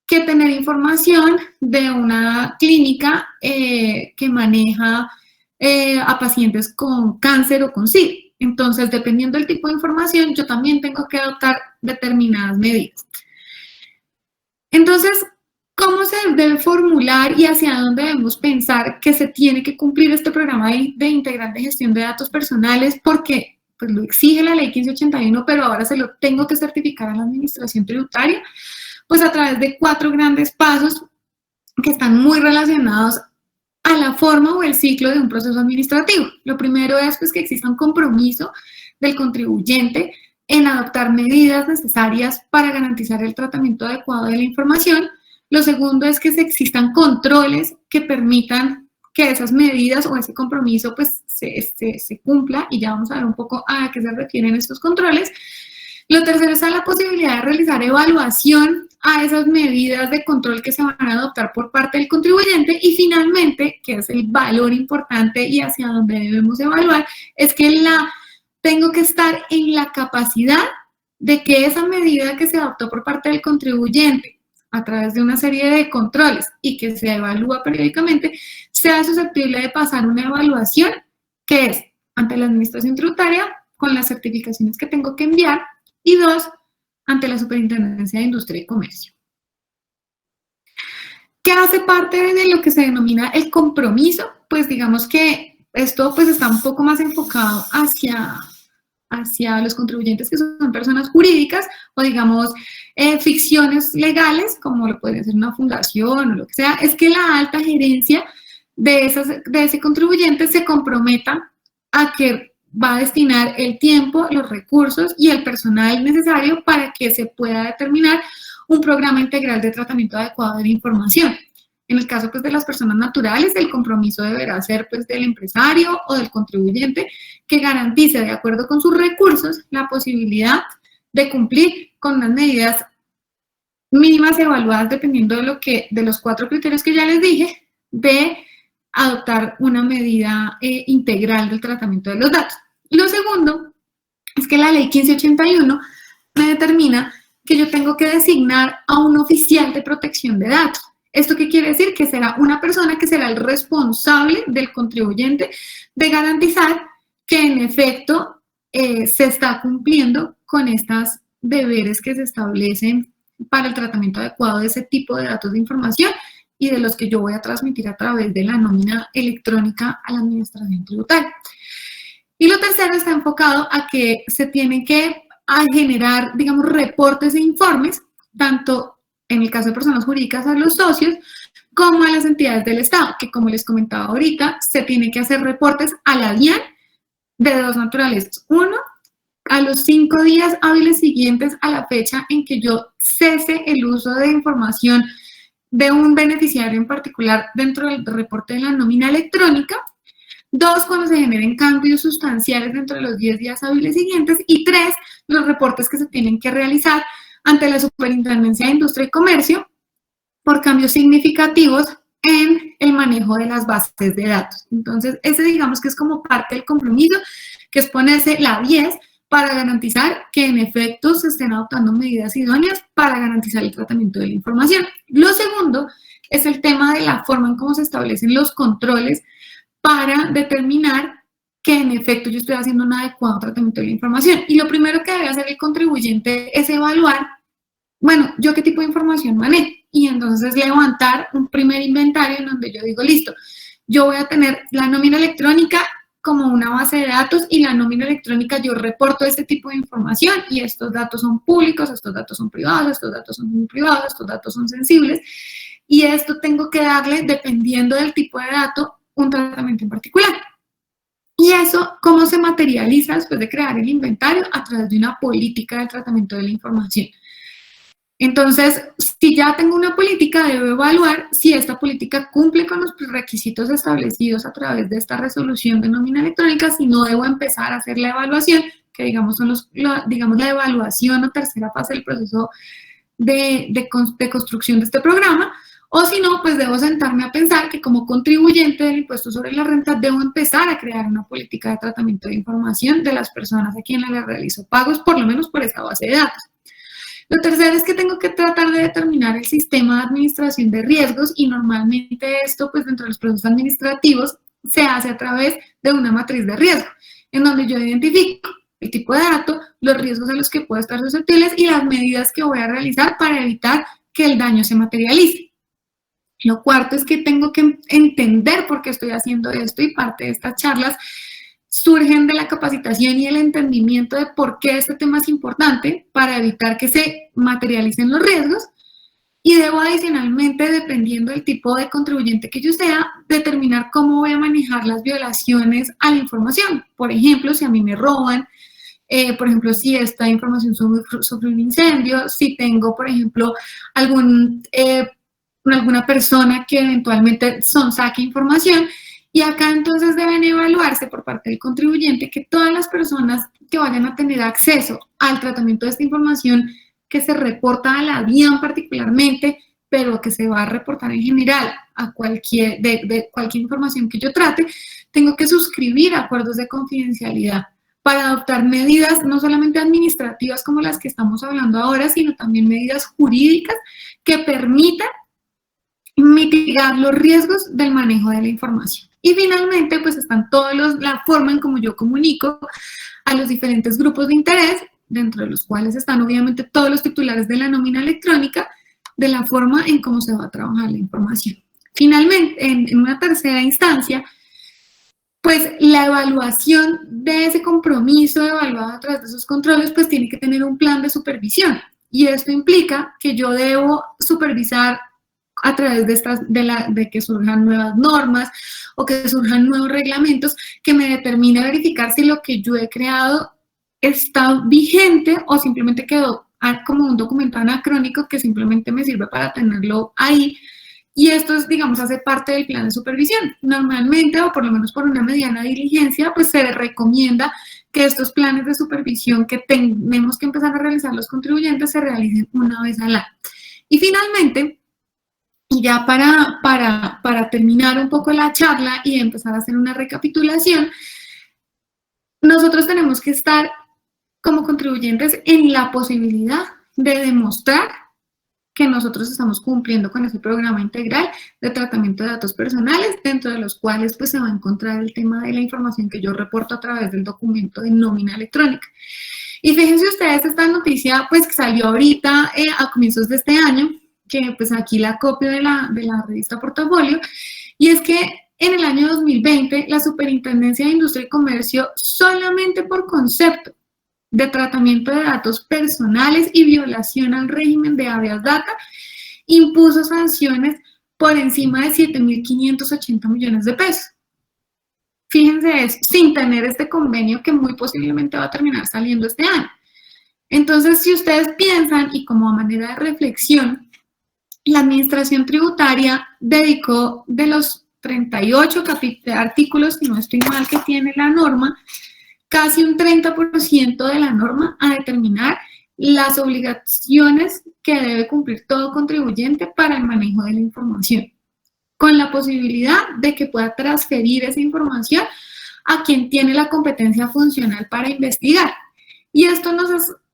que tener información de una clínica que maneja a pacientes con cáncer o con SIDA. Entonces, dependiendo del tipo de información, yo también tengo que adoptar determinadas medidas. Entonces, ¿Cómo se debe formular y hacia dónde debemos pensar que se tiene que cumplir este programa de integral de gestión de datos personales? Porque pues, lo exige la ley 1581, pero ahora se lo tengo que certificar a la administración tributaria, pues a través de 4 grandes pasos que están muy relacionados a la forma o el ciclo de un proceso administrativo. Lo primero es pues, que exista un compromiso del contribuyente en adoptar medidas necesarias para garantizar el tratamiento adecuado de la información. Lo segundo es que existan controles que permitan que esas medidas o ese compromiso pues se cumpla, y ya vamos a ver un poco a qué se refieren estos controles. Lo tercero es la posibilidad de realizar evaluación a esas medidas de control que se van a adoptar por parte del contribuyente. Y finalmente, que es el valor importante y hacia donde debemos evaluar, es que tengo que estar en la capacidad de que esa medida que se adoptó por parte del contribuyente a través de una serie de controles y que se evalúa periódicamente, sea susceptible de pasar una evaluación que es ante la administración tributaria con las certificaciones que tengo que enviar, y 2, ante la Superintendencia de Industria y Comercio. ¿Qué hace parte de lo que se denomina el compromiso? Pues digamos que esto pues está un poco más enfocado hacia los contribuyentes que son personas jurídicas o digamos ficciones legales, como lo puede ser una fundación o lo que sea. Es que la alta gerencia de ese contribuyente se comprometa a que va a destinar el tiempo, los recursos y el personal necesario para que se pueda determinar un programa integral de tratamiento adecuado de la información. En el caso pues, de las personas naturales, el compromiso deberá ser pues, del empresario o del contribuyente que garantice, de acuerdo con sus recursos, la posibilidad de cumplir con unas medidas mínimas evaluadas dependiendo de los 4 criterios que ya les dije, de adoptar una medida integral del tratamiento de los datos. Lo segundo es que la ley 1581 me determina que yo tengo que designar a un oficial de protección de datos. ¿Esto qué quiere decir? Que será una persona que será el responsable del contribuyente de garantizar que en efecto se está cumpliendo con estos deberes que se establecen para el tratamiento adecuado de ese tipo de datos de información y de los que yo voy a transmitir a través de la nómina electrónica a la administración tributaria. Y lo tercero está enfocado a que se tienen que generar, digamos, reportes e informes, tanto en el caso de personas jurídicas a los socios, como a las entidades del Estado, que como les comentaba ahorita, se tienen que hacer reportes a la DIAN de 2 naturalezas. 1, a los 5 días hábiles siguientes a la fecha en que yo cese el uso de información de un beneficiario en particular dentro del reporte de la nómina electrónica. 2, cuando se generen cambios sustanciales dentro de los 10 días hábiles siguientes. Y 3, los reportes que se tienen que realizar ante la Superintendencia de Industria y Comercio por cambios significativos en el manejo de las bases de datos. Entonces, ese digamos que es como parte del compromiso, que es ponerse la 10 para garantizar que en efecto se estén adoptando medidas idóneas para garantizar el tratamiento de la información. Lo segundo es el tema de la forma en cómo se establecen los controles para determinar que en efecto yo estoy haciendo un adecuado tratamiento de la información. Y lo primero que debe hacer el contribuyente es evaluar, bueno, yo qué tipo de información manejo. Y entonces levantar un primer inventario en donde yo digo, listo, yo voy a tener la nómina electrónica como una base de datos y la nómina electrónica yo reporto este tipo de información y estos datos son públicos, estos datos son privados, estos datos son muy privados, estos datos son sensibles. Y esto tengo que darle, dependiendo del tipo de dato, un tratamiento en particular. Y eso, ¿cómo se materializa después de crear el inventario? A través de una política de tratamiento de la información. Entonces, si ya tengo una política, debo evaluar si esta política cumple con los requisitos establecidos a través de esta resolución de nómina electrónica, si no debo empezar a hacer la evaluación, que digamos son digamos la evaluación o tercera fase del proceso de construcción de este programa. O si no, pues debo sentarme a pensar que como contribuyente del impuesto sobre la renta debo empezar a crear una política de tratamiento de información de las personas a quienes les realizo pagos, por lo menos por esta base de datos. Lo tercero es que tengo que tratar de determinar el sistema de administración de riesgos y normalmente esto, pues dentro de los procesos administrativos, se hace a través de una matriz de riesgo, en donde yo identifico el tipo de dato, los riesgos a los que puedo estar susceptibles y las medidas que voy a realizar para evitar que el daño se materialice. Lo cuarto es que tengo que entender por qué estoy haciendo esto, y parte de estas charlas surgen de la capacitación y el entendimiento de por qué este tema es importante para evitar que se materialicen los riesgos. Y debo adicionalmente, dependiendo del tipo de contribuyente que yo sea, determinar cómo voy a manejar las violaciones a la información. Por ejemplo, si a mí me roban, por ejemplo, si esta información sobre un incendio, si tengo, por ejemplo, alguna persona que eventualmente saque información. Y acá entonces deben evaluarse por parte del contribuyente que todas las personas que vayan a tener acceso al tratamiento de esta información que se reporta a la DIAN particularmente, pero que se va a reportar en general a cualquier información que yo trate, tengo que suscribir acuerdos de confidencialidad para adoptar medidas no solamente administrativas como las que estamos hablando ahora, sino también medidas jurídicas que permitan mitigar los riesgos del manejo de la información. Y finalmente, pues están la forma en cómo yo comunico a los diferentes grupos de interés, dentro de los cuales están obviamente todos los titulares de la nómina electrónica, de la forma en cómo se va a trabajar la información. Finalmente, en una tercera instancia, pues la evaluación de ese compromiso evaluado a través de esos controles, pues tiene que tener un plan de supervisión. Y esto implica que yo debo supervisar a través de que surjan nuevas normas o que surjan nuevos reglamentos que me determine verificar si lo que yo he creado está vigente o simplemente quedó como un documento anacrónico que simplemente me sirve para tenerlo ahí. Y esto es, digamos, hace parte del plan de supervisión. Normalmente, o por lo menos por una mediana diligencia, pues se recomienda que estos planes de supervisión que tenemos que empezar a realizar los contribuyentes se realicen una vez al año. Y finalmente, y ya para terminar un poco la charla y empezar a hacer una recapitulación, nosotros tenemos que estar como contribuyentes en la posibilidad de demostrar que nosotros estamos cumpliendo con ese programa integral de tratamiento de datos personales, dentro de los cuales pues se va a encontrar el tema de la información que yo reporto a través del documento de nómina electrónica. Y fíjense ustedes esta noticia pues que salió ahorita a comienzos de este año, que pues aquí la copio de la revista Portafolio, y es que en el año 2020 la Superintendencia de Industria y Comercio, solamente por concepto de tratamiento de datos personales y violación al régimen de habeas data, impuso sanciones por encima de 7.580 millones de pesos. Fíjense eso, sin tener este convenio que muy posiblemente va a terminar saliendo este año. Entonces, si ustedes piensan, y como a manera de reflexión, la Administración Tributaria dedicó de los 38 artículos, si no estoy mal, que tiene la norma, casi un 30% de la norma a determinar las obligaciones que debe cumplir todo contribuyente para el manejo de la información, con la posibilidad de que pueda transferir esa información a quien tiene la competencia funcional para investigar. Y esto nos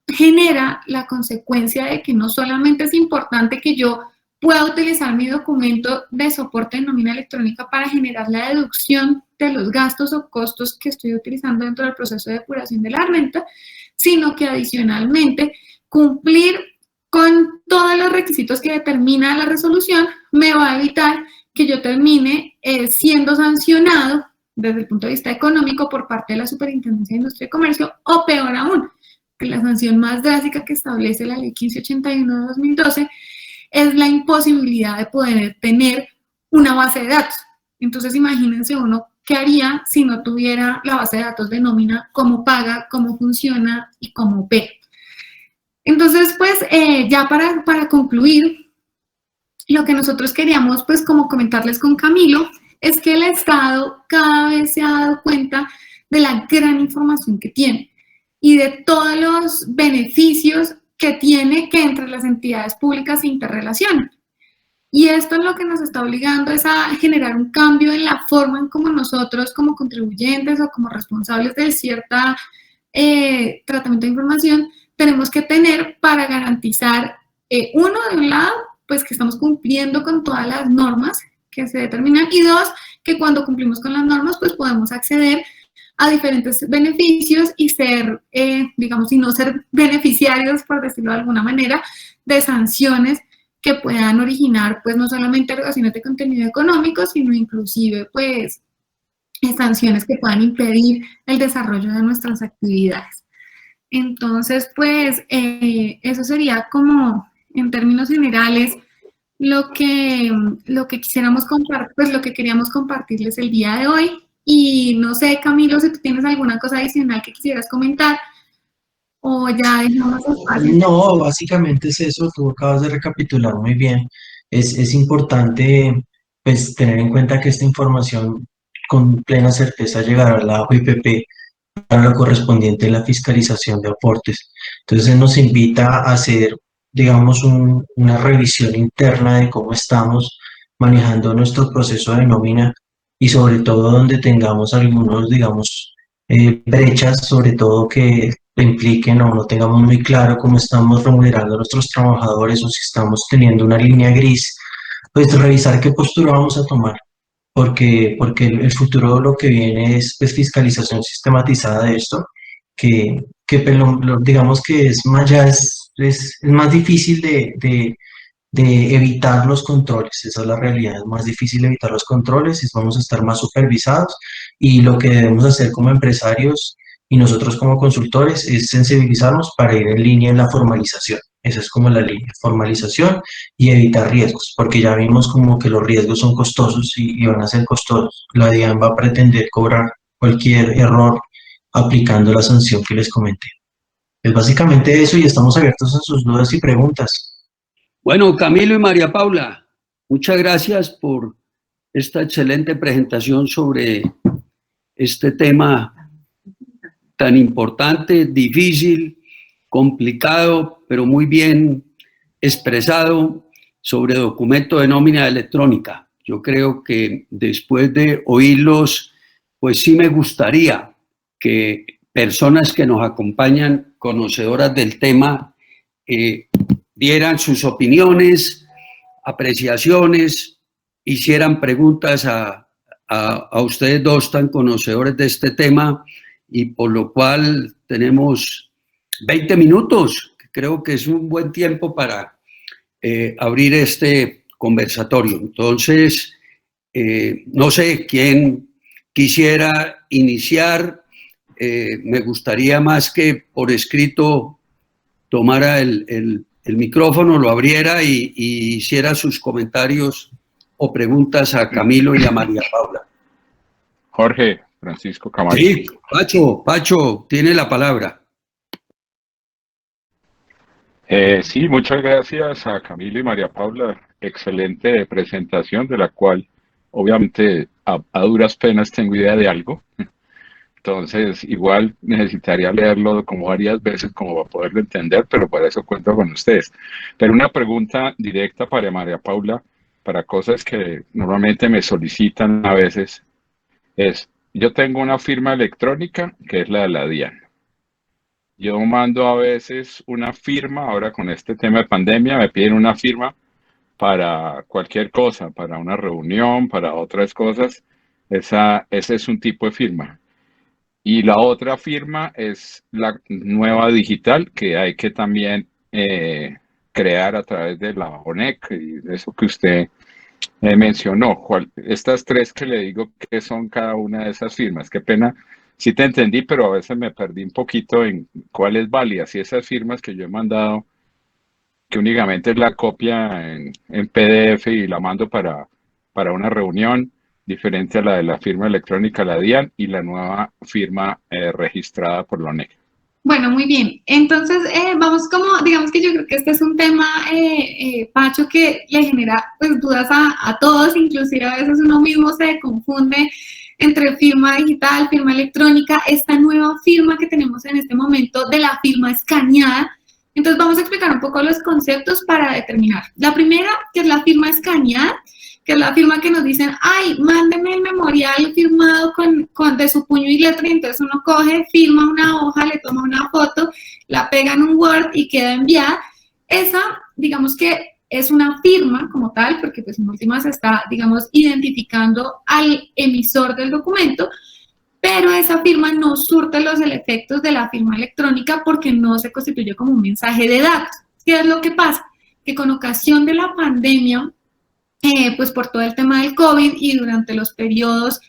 genera la consecuencia de que no solamente es importante que yo pueda utilizar mi documento de soporte de nómina electrónica para generar la deducción de los gastos o costos que estoy utilizando dentro del proceso de depuración de la renta, sino que adicionalmente cumplir con todos los requisitos que determina la resolución me va a evitar que yo termine siendo sancionado desde el punto de vista económico por parte de la Superintendencia de Industria y Comercio, o peor aún, que la sanción más drástica que establece la Ley 1581 de 2012 es la imposibilidad de poder tener una base de datos. Entonces, imagínense uno qué haría si no tuviera la base de datos de nómina, cómo paga, cómo funciona y cómo opera. Entonces, pues, ya para concluir, lo que nosotros queríamos, pues, como comentarles con Camilo, es que el Estado cada vez se ha dado cuenta de la gran información que tiene y de todos los beneficios que tiene que entre las entidades públicas se interrelacionan. Y esto es lo que nos está obligando es a generar un cambio en la forma en cómo nosotros como contribuyentes o como responsables de cierta tratamiento de información tenemos que tener para garantizar, uno, de un lado, pues que estamos cumpliendo con todas las normas que se determinan, y dos, que cuando cumplimos con las normas, pues podemos acceder a diferentes beneficios y ser, digamos, y no ser beneficiarios, por decirlo de alguna manera, de sanciones que puedan originar, pues, no solamente erogaciones de contenido económico, sino inclusive, pues, sanciones que puedan impedir el desarrollo de nuestras actividades. Entonces, pues, eso sería como, en términos generales, lo que quisiéramos compartir, pues, lo que queríamos compartirles el día de hoy. Y no sé, Camilo, si tú tienes alguna cosa adicional que quisieras comentar, o ya dejamos espacio. No, básicamente es eso, tú acabas de recapitular muy bien. Es importante pues tener en cuenta que esta información con plena certeza llegará a la OIPP para lo correspondiente a la fiscalización de aportes. Entonces nos invita a hacer, digamos, una revisión interna de cómo estamos manejando nuestro proceso de nómina y sobre todo donde tengamos algunos, digamos, brechas, sobre todo que impliquen o no tengamos muy claro cómo estamos remunerando a nuestros trabajadores o si estamos teniendo una línea gris, pues revisar qué postura vamos a tomar porque el futuro lo que viene es pues, fiscalización sistematizada de esto, que pues, digamos que es más, es más difícil de evitar los controles, esa es la realidad, es más difícil evitar los controles, vamos a estar más supervisados y lo que debemos hacer como empresarios y nosotros como consultores es sensibilizarnos para ir en línea en la formalización. Esa es como la línea, formalización y evitar riesgos, porque ya vimos como que los riesgos son costosos y van a ser costosos. La DIAN va a pretender cobrar cualquier error aplicando la sanción que les comenté. Es básicamente eso y estamos abiertos a sus dudas y preguntas. Bueno, Camilo y María Paula, muchas gracias por esta excelente presentación sobre este tema tan importante, difícil, complicado, pero muy bien expresado sobre documento de nómina electrónica. Yo creo que después de oírlos, pues sí me gustaría que personas que nos acompañan, conocedoras del tema, dieran sus opiniones, apreciaciones, hicieran preguntas a ustedes dos tan conocedores de este tema, y por lo cual tenemos 20 minutos, que creo que es un buen tiempo para abrir este conversatorio. Entonces, no sé quién quisiera iniciar. Me gustaría más que por escrito tomara el micrófono, lo abriera y hiciera sus comentarios o preguntas a Camilo y a María Paula. Jorge Francisco Camacho. Sí, Pacho, tiene la palabra. Sí, muchas gracias a Camilo y María Paula. Excelente presentación, de la cual obviamente a duras penas tengo idea de algo. Entonces, igual necesitaría leerlo como varias veces como para poderlo entender, pero para eso cuento con ustedes. Pero una pregunta directa para María Paula, para cosas que normalmente me solicitan a veces, es, yo tengo una firma electrónica que es la de la DIAN. Yo mando a veces una firma, ahora con este tema de pandemia, me piden una firma para cualquier cosa, para una reunión, para otras cosas. Ese es un tipo de firma. Y la otra firma es la nueva digital que hay que también crear a través de la ONEC y de eso que usted mencionó. Estas tres que le digo que son cada una de esas firmas. Qué pena, sí te entendí, pero a veces me perdí un poquito en cuál es válida. Si esas firmas que yo he mandado, que únicamente es la copia en PDF y la mando para una reunión, diferente a la de la firma electrónica, la DIAN, y la nueva firma registrada por la ONEC. Bueno, muy bien. Entonces, vamos como, digamos que yo creo que este es un tema, Pacho, que le genera pues dudas a todos, inclusive a veces uno mismo se confunde entre firma digital, firma electrónica, esta nueva firma que tenemos en este momento de la firma escaneada. Entonces, vamos a explicar un poco los conceptos para determinar. La primera, que es la firma escaneada, que es la firma que nos dicen, ay, mándeme el memorial firmado de su puño y letra, y entonces uno coge, firma una hoja, le toma una foto, la pega en un Word y queda enviada. Esa, digamos que es una firma como tal, porque pues en últimas está, digamos, identificando al emisor del documento, pero esa firma no surte los efectos de la firma electrónica porque no se constituye como un mensaje de datos. ¿Qué es lo que pasa? que con ocasión de la pandemia, pues por todo el tema del COVID y durante los periodos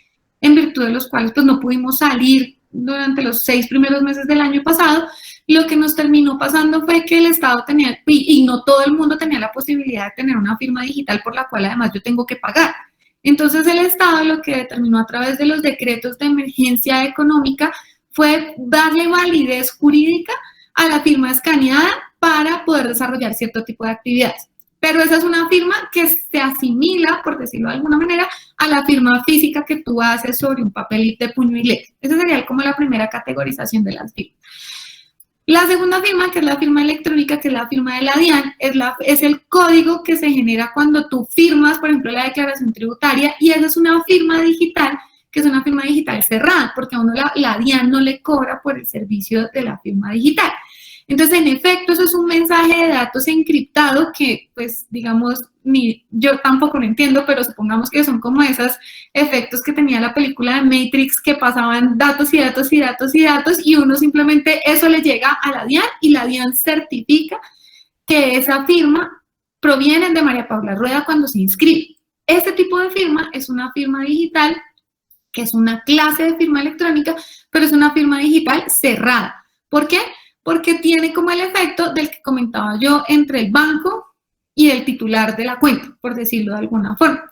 en virtud de los cuales pues no pudimos salir durante los 6 primeros meses del año pasado, lo que nos terminó pasando fue que el Estado tenía, y no todo el mundo tenía la posibilidad de tener una firma digital por la cual además yo tengo que pagar. Entonces el Estado lo que determinó a través de los decretos de emergencia económica fue darle validez jurídica a la firma escaneada para poder desarrollar cierto tipo de actividades. Pero esa es una firma que se asimila, por decirlo de alguna manera, a la firma física que tú haces sobre un papel de puño y letra. Esa sería como la primera categorización de las firmas. La segunda firma, que es la firma electrónica, que es la firma de la DIAN, es el código que se genera cuando tú firmas, por ejemplo, la declaración tributaria, y esa es una firma digital, que es una firma digital cerrada, porque a uno la DIAN no le cobra por el servicio de la firma digital. Entonces, en efecto, eso es un mensaje de datos encriptado que, pues, digamos, yo tampoco lo entiendo, pero supongamos que son como esos efectos que tenía la película de Matrix, que pasaban datos y datos y datos y datos, y uno simplemente eso le llega a la DIAN y la DIAN certifica que esa firma proviene de María Paula Rueda cuando se inscribe. Este tipo de firma es una firma digital, que es una clase de firma electrónica, pero es una firma digital cerrada. ¿Por qué? Porque tiene como el efecto del que comentaba yo entre el banco y el titular de la cuenta, por decirlo de alguna forma.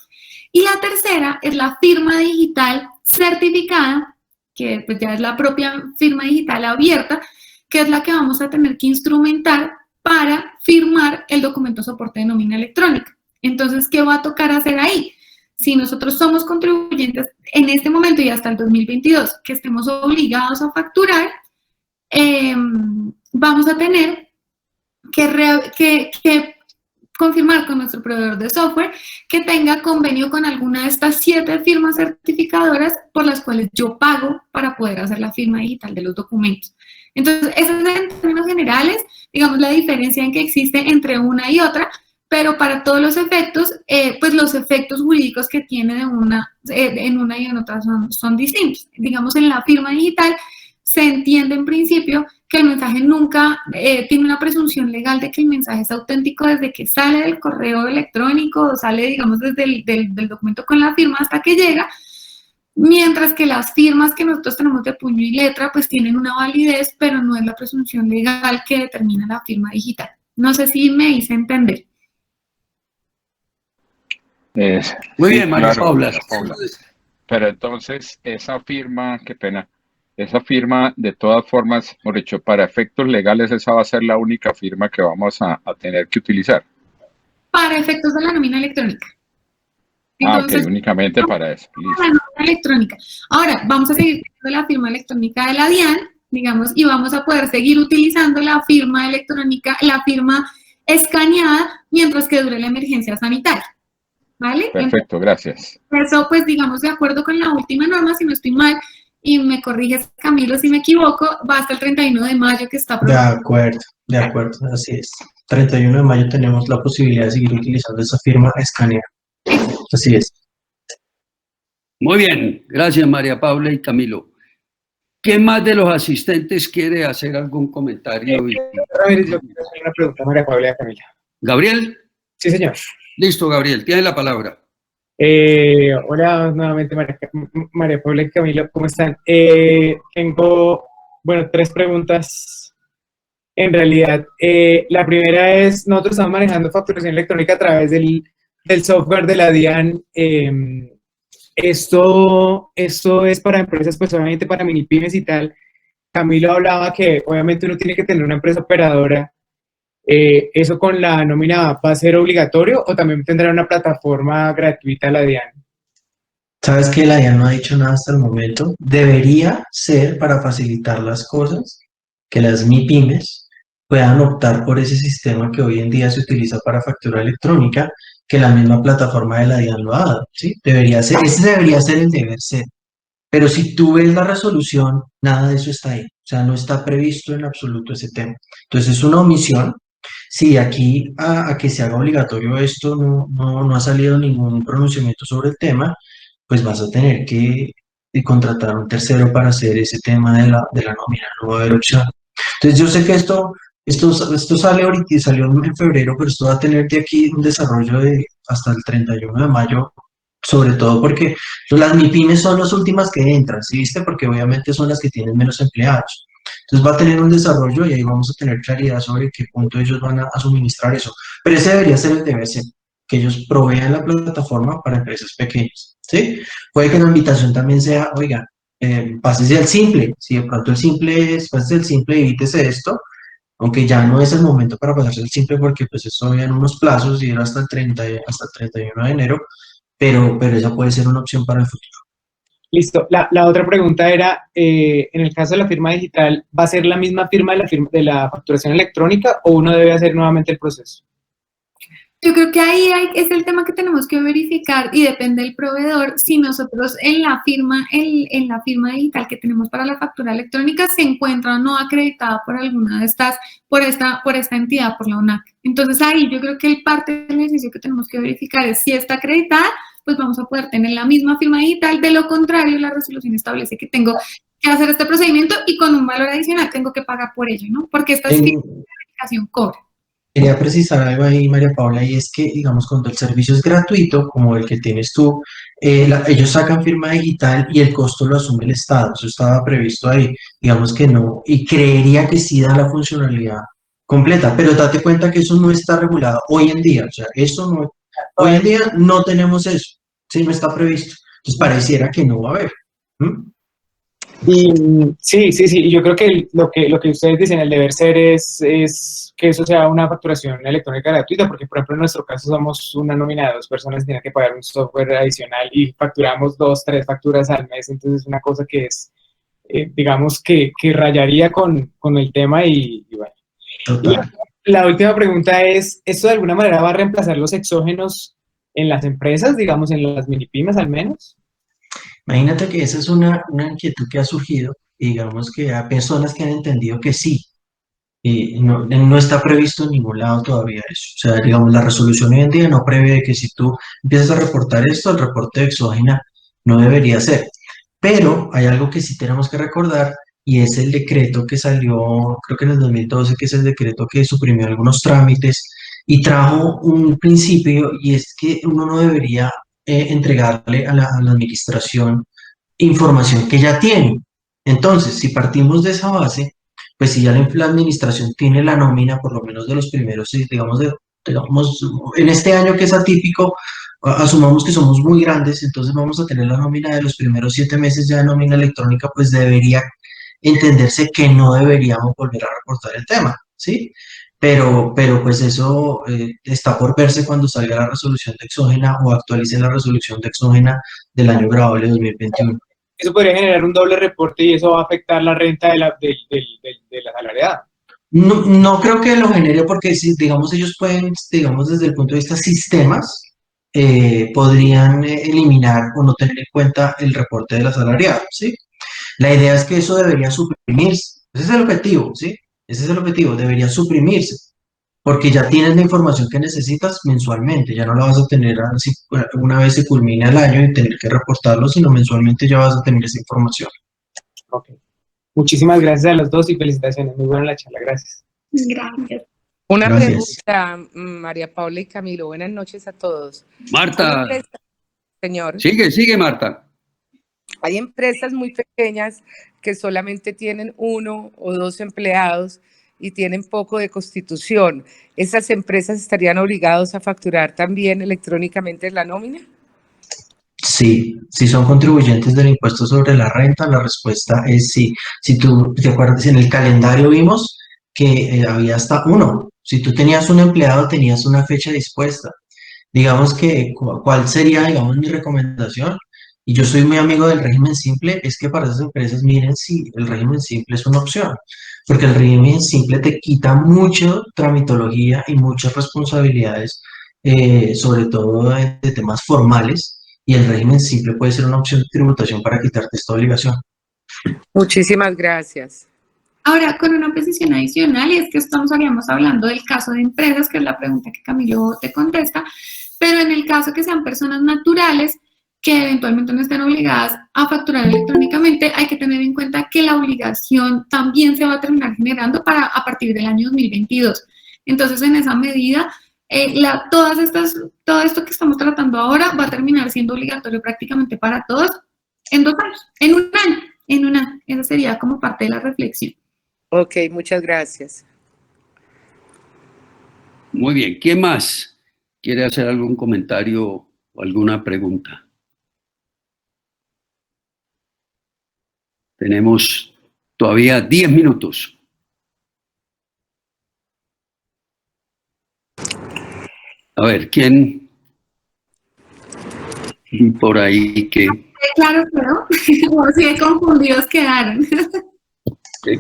Y la tercera es la firma digital certificada, que pues ya es la propia firma digital abierta, que es la que vamos a tener que instrumentar para firmar el documento soporte de nómina electrónica. Entonces, ¿qué va a tocar hacer ahí? Si nosotros somos contribuyentes en este momento y hasta el 2022, que estemos obligados a facturar, vamos a tener que confirmar con nuestro proveedor de software que tenga convenio con alguna de estas 7 firmas certificadoras por las cuales yo pago para poder hacer la firma digital de los documentos. Entonces, esa es en términos generales, digamos, la diferencia en que existe entre una y otra, pero para todos los efectos, pues los efectos jurídicos que tiene en una y en otra son distintos. Digamos, en la firma digital, se entiende en principio que el mensaje nunca tiene una presunción legal de que el mensaje es auténtico desde que sale del correo electrónico o sale, digamos, desde el documento con la firma hasta que llega, mientras que las firmas que nosotros tenemos de puño y letra pues tienen una validez, pero no es la presunción legal que determina la firma digital. No sé si me hice entender. Muy bien, María claro, Paula. Pero entonces, esa firma, qué pena, esa firma, de todas formas, por dicho, para efectos legales, esa va a ser la única firma que vamos a tener que utilizar. Para efectos de la nómina electrónica. Entonces, ok, únicamente para eso. Listo. La nómina electrónica. Ahora, vamos a seguir teniendo la firma electrónica de la DIAN, digamos, y vamos a poder seguir utilizando la firma electrónica, la firma escaneada, mientras que dure la emergencia sanitaria. ¿Vale? Perfecto, gracias. Eso, pues, digamos, de acuerdo con la última norma, si no estoy mal, y me corriges, Camilo, si me equivoco, va hasta el 31 de mayo que está programado. De acuerdo, así es. 31 de mayo tenemos la posibilidad de seguir utilizando esa firma escaneada. Así es. Muy bien, gracias María Paula y Camilo. ¿Quién más de los asistentes quiere hacer algún comentario? Yo quiero hacer una pregunta a María Paula y a Camila. ¿Gabriel? Sí, señor. Listo, Gabriel, tienes la palabra. Hola nuevamente María Paula y Camilo, ¿cómo están? Tengo, bueno, 3 preguntas en realidad. La primera es, nosotros estamos manejando facturación electrónica a través del software de la DIAN. Esto es para empresas, pues obviamente para mini pymes y tal. Camilo hablaba que obviamente uno tiene que tener una empresa operadora. ¿Eso con la nómina va a ser obligatorio o también tendrá una plataforma gratuita la DIAN? ¿Sabes que la DIAN no ha dicho nada hasta el momento? Debería ser para facilitar las cosas, que las MIPYMES puedan optar por ese sistema que hoy en día se utiliza para factura electrónica, que la misma plataforma de la DIAN lo ha dado, ¿sí? Debería ser, ese debería ser el deber ser. Pero si tú ves la resolución, nada de eso está ahí. O sea, no está previsto en absoluto ese tema. Entonces, es una omisión. Sí, aquí a que se haga obligatorio esto no ha salido ningún pronunciamiento sobre el tema, pues vas a tener que contratar a un tercero para hacer ese tema de la nómina, no va a haber opción. Entonces yo sé que esto Esto sale ahorita, salió en febrero, pero esto va a tener de aquí un desarrollo de hasta el 31 de mayo, sobre todo porque las MIPYMES son las últimas que entran, ¿sí viste? Porque obviamente son las que tienen menos empleados. Entonces va a tener un desarrollo y ahí vamos a tener claridad sobre qué punto ellos van a suministrar eso. Pero ese debería ser el deber ser, que ellos provean la plataforma para empresas pequeñas, ¿sí? Puede que la invitación también sea, oiga, pásese al simple, si de pronto el simple es, pásese al simple y evítese esto, aunque ya no es el momento para pasarse al simple porque pues eso había en unos plazos y era hasta el 30, hasta el 31 de enero, pero esa puede ser una opción para el futuro. Listo. La otra pregunta era, en el caso de la firma digital, ¿va a ser la misma firma de la facturación electrónica o uno debe hacer nuevamente el proceso? Yo creo que ahí es el tema que tenemos que verificar y depende del proveedor. Si nosotros en la firma digital que tenemos para la factura electrónica se encuentra no acreditada por alguna de estas, por esta entidad, por la ONAC. Entonces ahí yo creo que el parte del ejercicio que tenemos que verificar es si está acreditada, pues vamos a poder tener la misma firma digital. De lo contrario, la resolución establece que tengo que hacer este procedimiento y con un valor adicional tengo que pagar por ello, ¿no? Porque esta verificación cobra. Quería precisar algo ahí, María Paula, y es que, digamos, cuando el servicio es gratuito, como el que tienes tú, ellos sacan firma digital y el costo lo asume el Estado. Eso estaba previsto ahí. Digamos que no, y creería que sí da la funcionalidad completa, pero date cuenta que eso no está regulado hoy en día. O sea, eso no, hoy en día no tenemos eso, sí, no está previsto. Entonces pareciera que no va a haber. Y sí, yo creo que lo que ustedes dicen, el deber ser es que eso sea una facturación electrónica gratuita, porque por ejemplo en nuestro caso somos una nómina de 2 personas, tiene que pagar un software adicional y facturamos 2, 3 facturas al mes, entonces es una cosa que es, digamos que rayaría con el tema y bueno. Total. La última pregunta es, ¿esto de alguna manera va a reemplazar los exógenos en las empresas, digamos en las minipymes al menos? Imagínate que esa es una inquietud que ha surgido y digamos que hay personas que han entendido que sí, y no está previsto en ningún lado todavía eso. O sea, digamos, la resolución hoy en día no prevé que si tú empiezas a reportar esto, el reporte de exógena no debería ser. Pero hay algo que sí tenemos que recordar y es el decreto que salió, creo que en el 2012, que es el decreto que suprimió algunos trámites y trajo un principio y es que uno no debería entregarle a la administración información que ya tiene. Entonces, si partimos de esa base, pues si ya la administración tiene la nómina, por lo menos de los primeros, digamos, en este año que es atípico, asumamos que somos muy grandes, entonces vamos a tener la nómina de los primeros 7 meses ya de nómina electrónica, pues debería entenderse que no deberíamos volver a reportar el tema, ¿sí? Pero pues eso está por verse cuando salga la resolución de exógena o actualicen la resolución de exógena del año grabable 2021. Eso podría generar un doble reporte y eso va a afectar la renta de la asalariada. No creo que lo genere porque, si, digamos, ellos pueden, digamos, desde el punto de vista sistemas, podrían eliminar o no tener en cuenta el reporte del asalariado, ¿sí? La idea es que eso debería suprimirse. Ese es el objetivo, ¿sí? Ese es el objetivo, debería suprimirse. Porque ya tienes la información que necesitas mensualmente, ya no la vas a tener así, una vez se culmina el año y tener que reportarlo, sino mensualmente ya vas a tener esa información. Ok. Muchísimas gracias a los dos y felicitaciones. Muy buena la charla, gracias. Gracias. Una Gracias. pregunta, María Paula y Camilo. Buenas noches a todos. Marta, Señor, sigue Marta. hay empresas muy pequeñas que solamente tienen 1 o 2 empleados y tienen poco de constitución. ¿Esas empresas estarían obligados a facturar también electrónicamente la nómina? Sí, si son contribuyentes del impuesto sobre la renta, la respuesta es sí. Si tú te acuerdas, en el calendario vimos que había hasta 1. Si tú tenías un empleado, tenías una fecha dispuesta. Digamos que, ¿cuál sería, digamos, mi recomendación? Y yo soy muy amigo del régimen simple, es que para esas empresas miren si el régimen simple es una opción, porque el régimen simple te quita mucha tramitología y muchas responsabilidades, sobre todo de temas formales, y el régimen simple puede ser una opción de tributación para quitarte esta obligación. Muchísimas gracias. Ahora, con una precisión adicional, y es que estaríamos hablando del caso de empresas, que es la pregunta que Camilo te contesta, pero en el caso que sean personas naturales, que eventualmente no estén obligadas a facturar electrónicamente, hay que tener en cuenta que la obligación también se va a terminar generando a partir del año 2022. Entonces, en esa medida, todo esto que estamos tratando ahora va a terminar siendo obligatorio prácticamente para todos en 2 años, en un año. Esa sería como parte de la reflexión. Ok, muchas gracias. Muy bien. ¿Quién más quiere hacer algún comentario o alguna pregunta? Tenemos todavía 10 minutos. A ver, ¿quién por ahí que Claro, pero así de confundidos quedaron.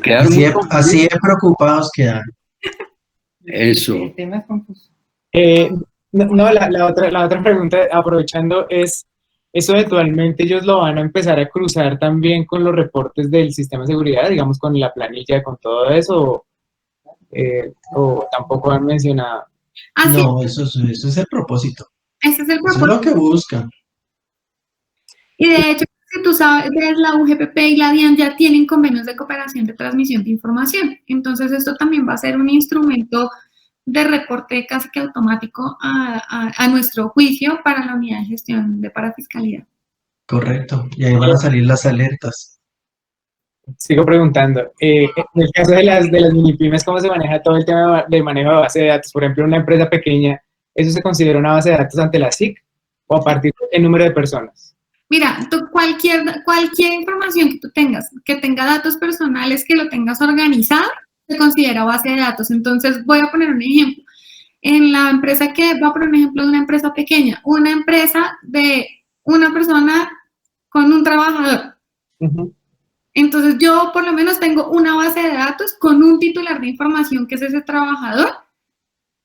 quedaron Así muy de, confundidos? así de preocupados quedan. Eso. El tema es confuso. La otra pregunta, aprovechando, es, ¿eso eventualmente ellos lo van a empezar a cruzar también con los reportes del sistema de seguridad, digamos, con la planilla, con todo eso? ¿O tampoco han mencionado? Así, No, eso es el propósito. ese es el Eso es propósito. lo que buscan. Y de hecho, si tú sabes, la UGPP y la DIAN ya tienen convenios de cooperación de transmisión de información. Entonces, esto también va a ser un instrumento de reporte casi que automático a nuestro juicio para la unidad de gestión de parafiscalidad. Correcto. Y ahí van a salir las alertas. Sigo preguntando. En el caso de las mini pymes, ¿cómo se maneja todo el tema de manejo de base de datos? Por ejemplo, una empresa pequeña, ¿eso se considera una base de datos ante la SIC o a partir del número de personas? Mira, cualquier información que tú tengas, que tenga datos personales, que lo tengas organizado, se considera base de datos. Entonces, voy a poner un ejemplo. En la empresa voy a poner un ejemplo de una empresa pequeña, una empresa de una persona con un trabajador. Uh-huh. Entonces, yo por lo menos tengo una base de datos con un titular de información que es ese trabajador.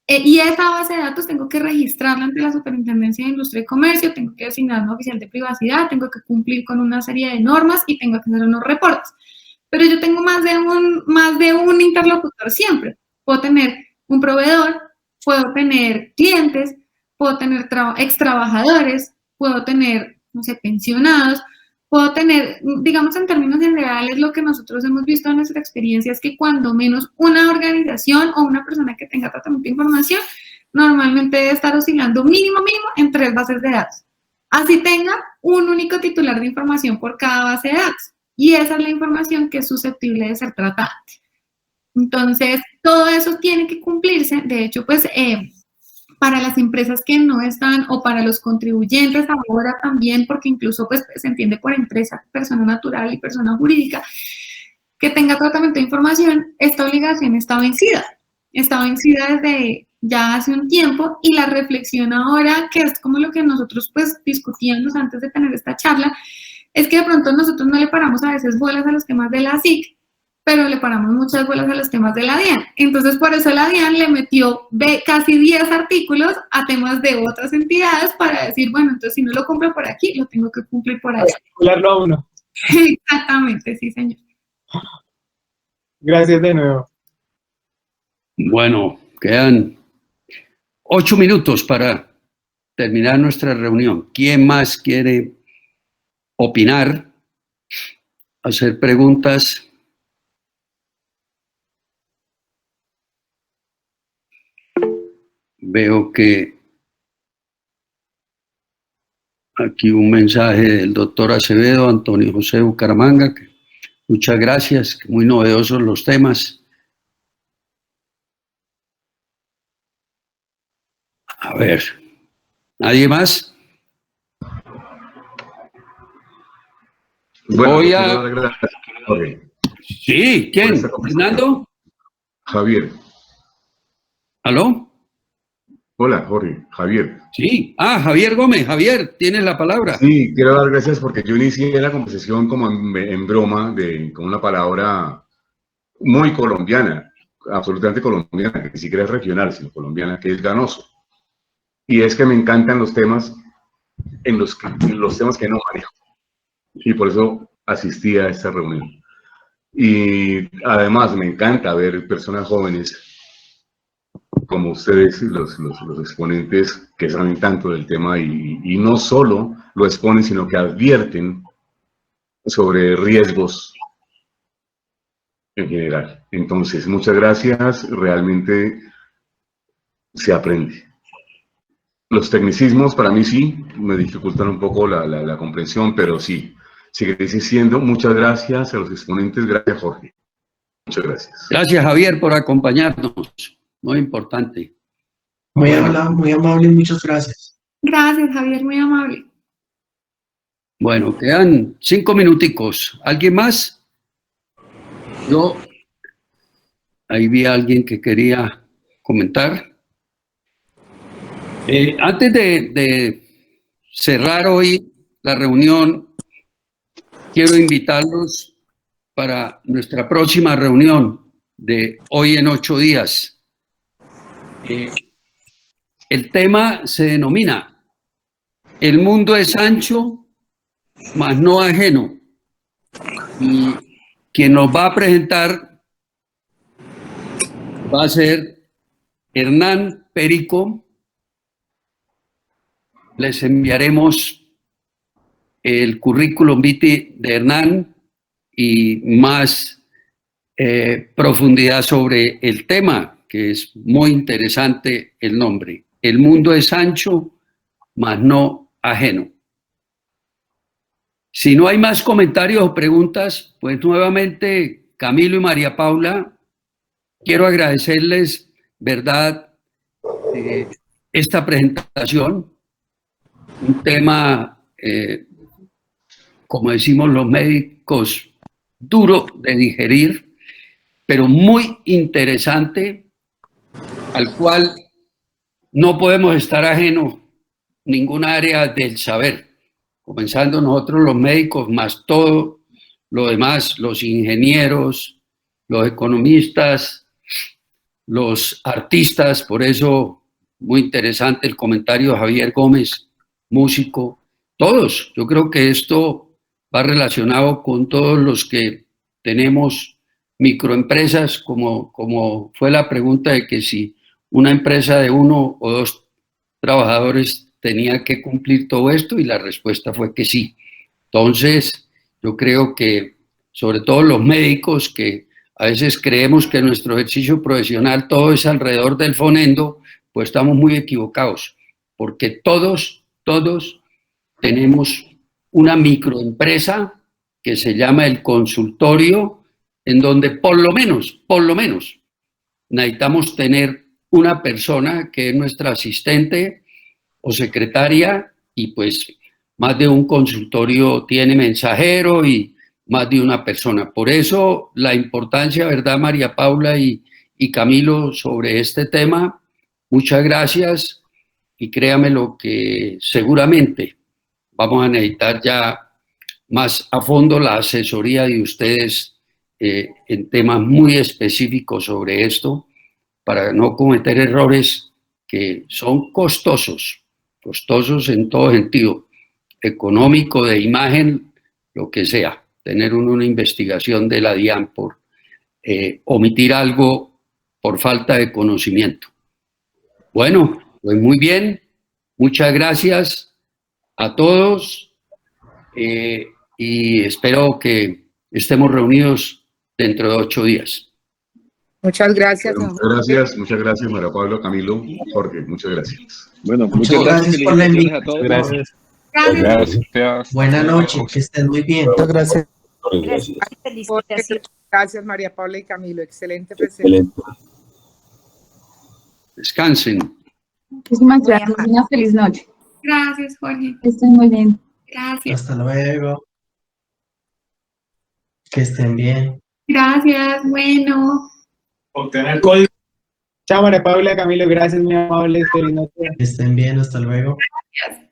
Y esa base de datos tengo que registrarla ante la Superintendencia de Industria y Comercio, tengo que designar un oficial de privacidad, tengo que cumplir con una serie de normas y tengo que hacer unos reportes. Pero yo tengo más de un interlocutor siempre. Puedo tener un proveedor, puedo tener clientes, puedo tener ex trabajadores, puedo tener, no sé, pensionados, puedo tener, digamos en términos generales, lo que nosotros hemos visto en nuestra experiencia es que cuando menos una organización o una persona que tenga tratamiento de información, normalmente debe estar oscilando mínimo en 3 bases de datos. Así tenga un único titular de información por cada base de datos. Y esa es la información que es susceptible de ser tratada. Entonces, todo eso tiene que cumplirse. De hecho, pues, para las empresas que no están, o para los contribuyentes ahora también, porque incluso pues se entiende por empresa, persona natural y persona jurídica, que tenga tratamiento de información, esta obligación está vencida desde ya hace un tiempo, y la reflexión ahora, que es como lo que nosotros pues discutíamos antes de tener esta charla, es que de pronto nosotros no le paramos a veces bolas a los temas de la SIC, pero le paramos muchas bolas a los temas de la DIAN. Entonces, por eso la DIAN le metió casi 10 artículos a temas de otras entidades para decir, bueno, entonces si no lo cumplo por aquí, lo tengo que cumplir por allá. Calcularlo a uno. Exactamente, sí, señor. Gracias de nuevo. Bueno, quedan 8 minutos para terminar nuestra reunión. ¿Quién más quiere opinar, hacer preguntas? Veo que aquí un mensaje del doctor Acevedo, Antonio José Bucaramanga, que muchas gracias, muy novedosos los temas. A ver, ¿nadie más? Bueno, Voy quiero a... dar gracias. Okay. Sí, ¿quién? ¿Fernando? Javier. ¿Aló? Hola, Jorge. Javier. Sí. Ah, Javier Gómez. Javier, tienes la palabra. Sí, quiero dar gracias porque yo inicié la conversación como en broma, con una palabra muy colombiana, absolutamente colombiana, que ni siquiera es regional, sino colombiana, que es ganoso. Y es que me encantan los temas en los temas que no manejo. Y por eso asistí a esta reunión. Y además me encanta ver personas jóvenes como ustedes, los exponentes que saben tanto del tema y no solo lo exponen, sino que advierten sobre riesgos en general. Entonces, muchas gracias, realmente se aprende. Los tecnicismos para mí sí, me dificultan un poco la comprensión, pero sí, sigue siendo. Muchas gracias a los exponentes, gracias Jorge. Muchas gracias. Gracias Javier por acompañarnos, muy importante. Muy amable, muchas gracias. Gracias, Javier, muy amable. Bueno, quedan 5 minuticos. ¿Alguien más? Yo, ahí vi a alguien que quería comentar. Antes de cerrar hoy la reunión, quiero invitarlos para nuestra próxima reunión de hoy en 8 días. El tema se denomina El mundo es ancho, mas no ajeno. Y quien nos va a presentar va a ser Hernán Perico. Les enviaremos el currículum vitae de Hernán y más profundidad sobre el tema, que es muy interesante el nombre. El mundo es ancho, mas no ajeno. Si no hay más comentarios o preguntas, pues nuevamente Camilo y María Paula, quiero agradecerles, ¿verdad?, esta presentación. Un tema, como decimos los médicos, duro de digerir, pero muy interesante, al cual no podemos estar ajenos ninguna área del saber, comenzando nosotros los médicos, más todo lo demás, los ingenieros, los economistas, los artistas. Por eso muy interesante el comentario de Javier Gómez, músico, todos. Yo creo que esto va relacionado con todos los que tenemos microempresas, como fue la pregunta de que si una empresa de 1 o 2 trabajadores tenía que cumplir todo esto, y la respuesta fue que sí. Entonces, yo creo que sobre todo los médicos, que a veces creemos que nuestro ejercicio profesional todo es alrededor del fonendo, pues estamos muy equivocados, porque todos tenemos una microempresa que se llama el consultorio, en donde por lo menos, necesitamos tener una persona que es nuestra asistente o secretaria, y pues más de un consultorio tiene mensajero y más de una persona. Por eso la importancia, ¿verdad, María Paula y Camilo, sobre este tema? Muchas gracias, y créame lo que seguramente vamos a necesitar ya más a fondo la asesoría de ustedes en temas muy específicos sobre esto, para no cometer errores que son costosos en todo sentido, económico, de imagen, lo que sea. Tener una investigación de la DIAN por omitir algo por falta de conocimiento. Bueno, pues muy bien, muchas gracias a todos, y espero que estemos reunidos dentro de 8 días. Muchas gracias. Muchas gracias, María Paula, Camilo, Jorge, muchas gracias. Bueno, Muchas gracias por la invitación a todos. Gracias. Gracias. Buenas noches, que estén muy bien. Muchas gracias. Gracias, María Paula y Camilo. Excelente presentación. Descansen. Muchísimas gracias. Una feliz noche. Gracias, Jorge. Que estén muy bien. Gracias. Hasta luego. Que estén bien. Gracias, bueno. Obtener código. Chao, María Paula, Camilo, gracias, muy amables. Feliz noche. Que estén bien, hasta luego. Gracias.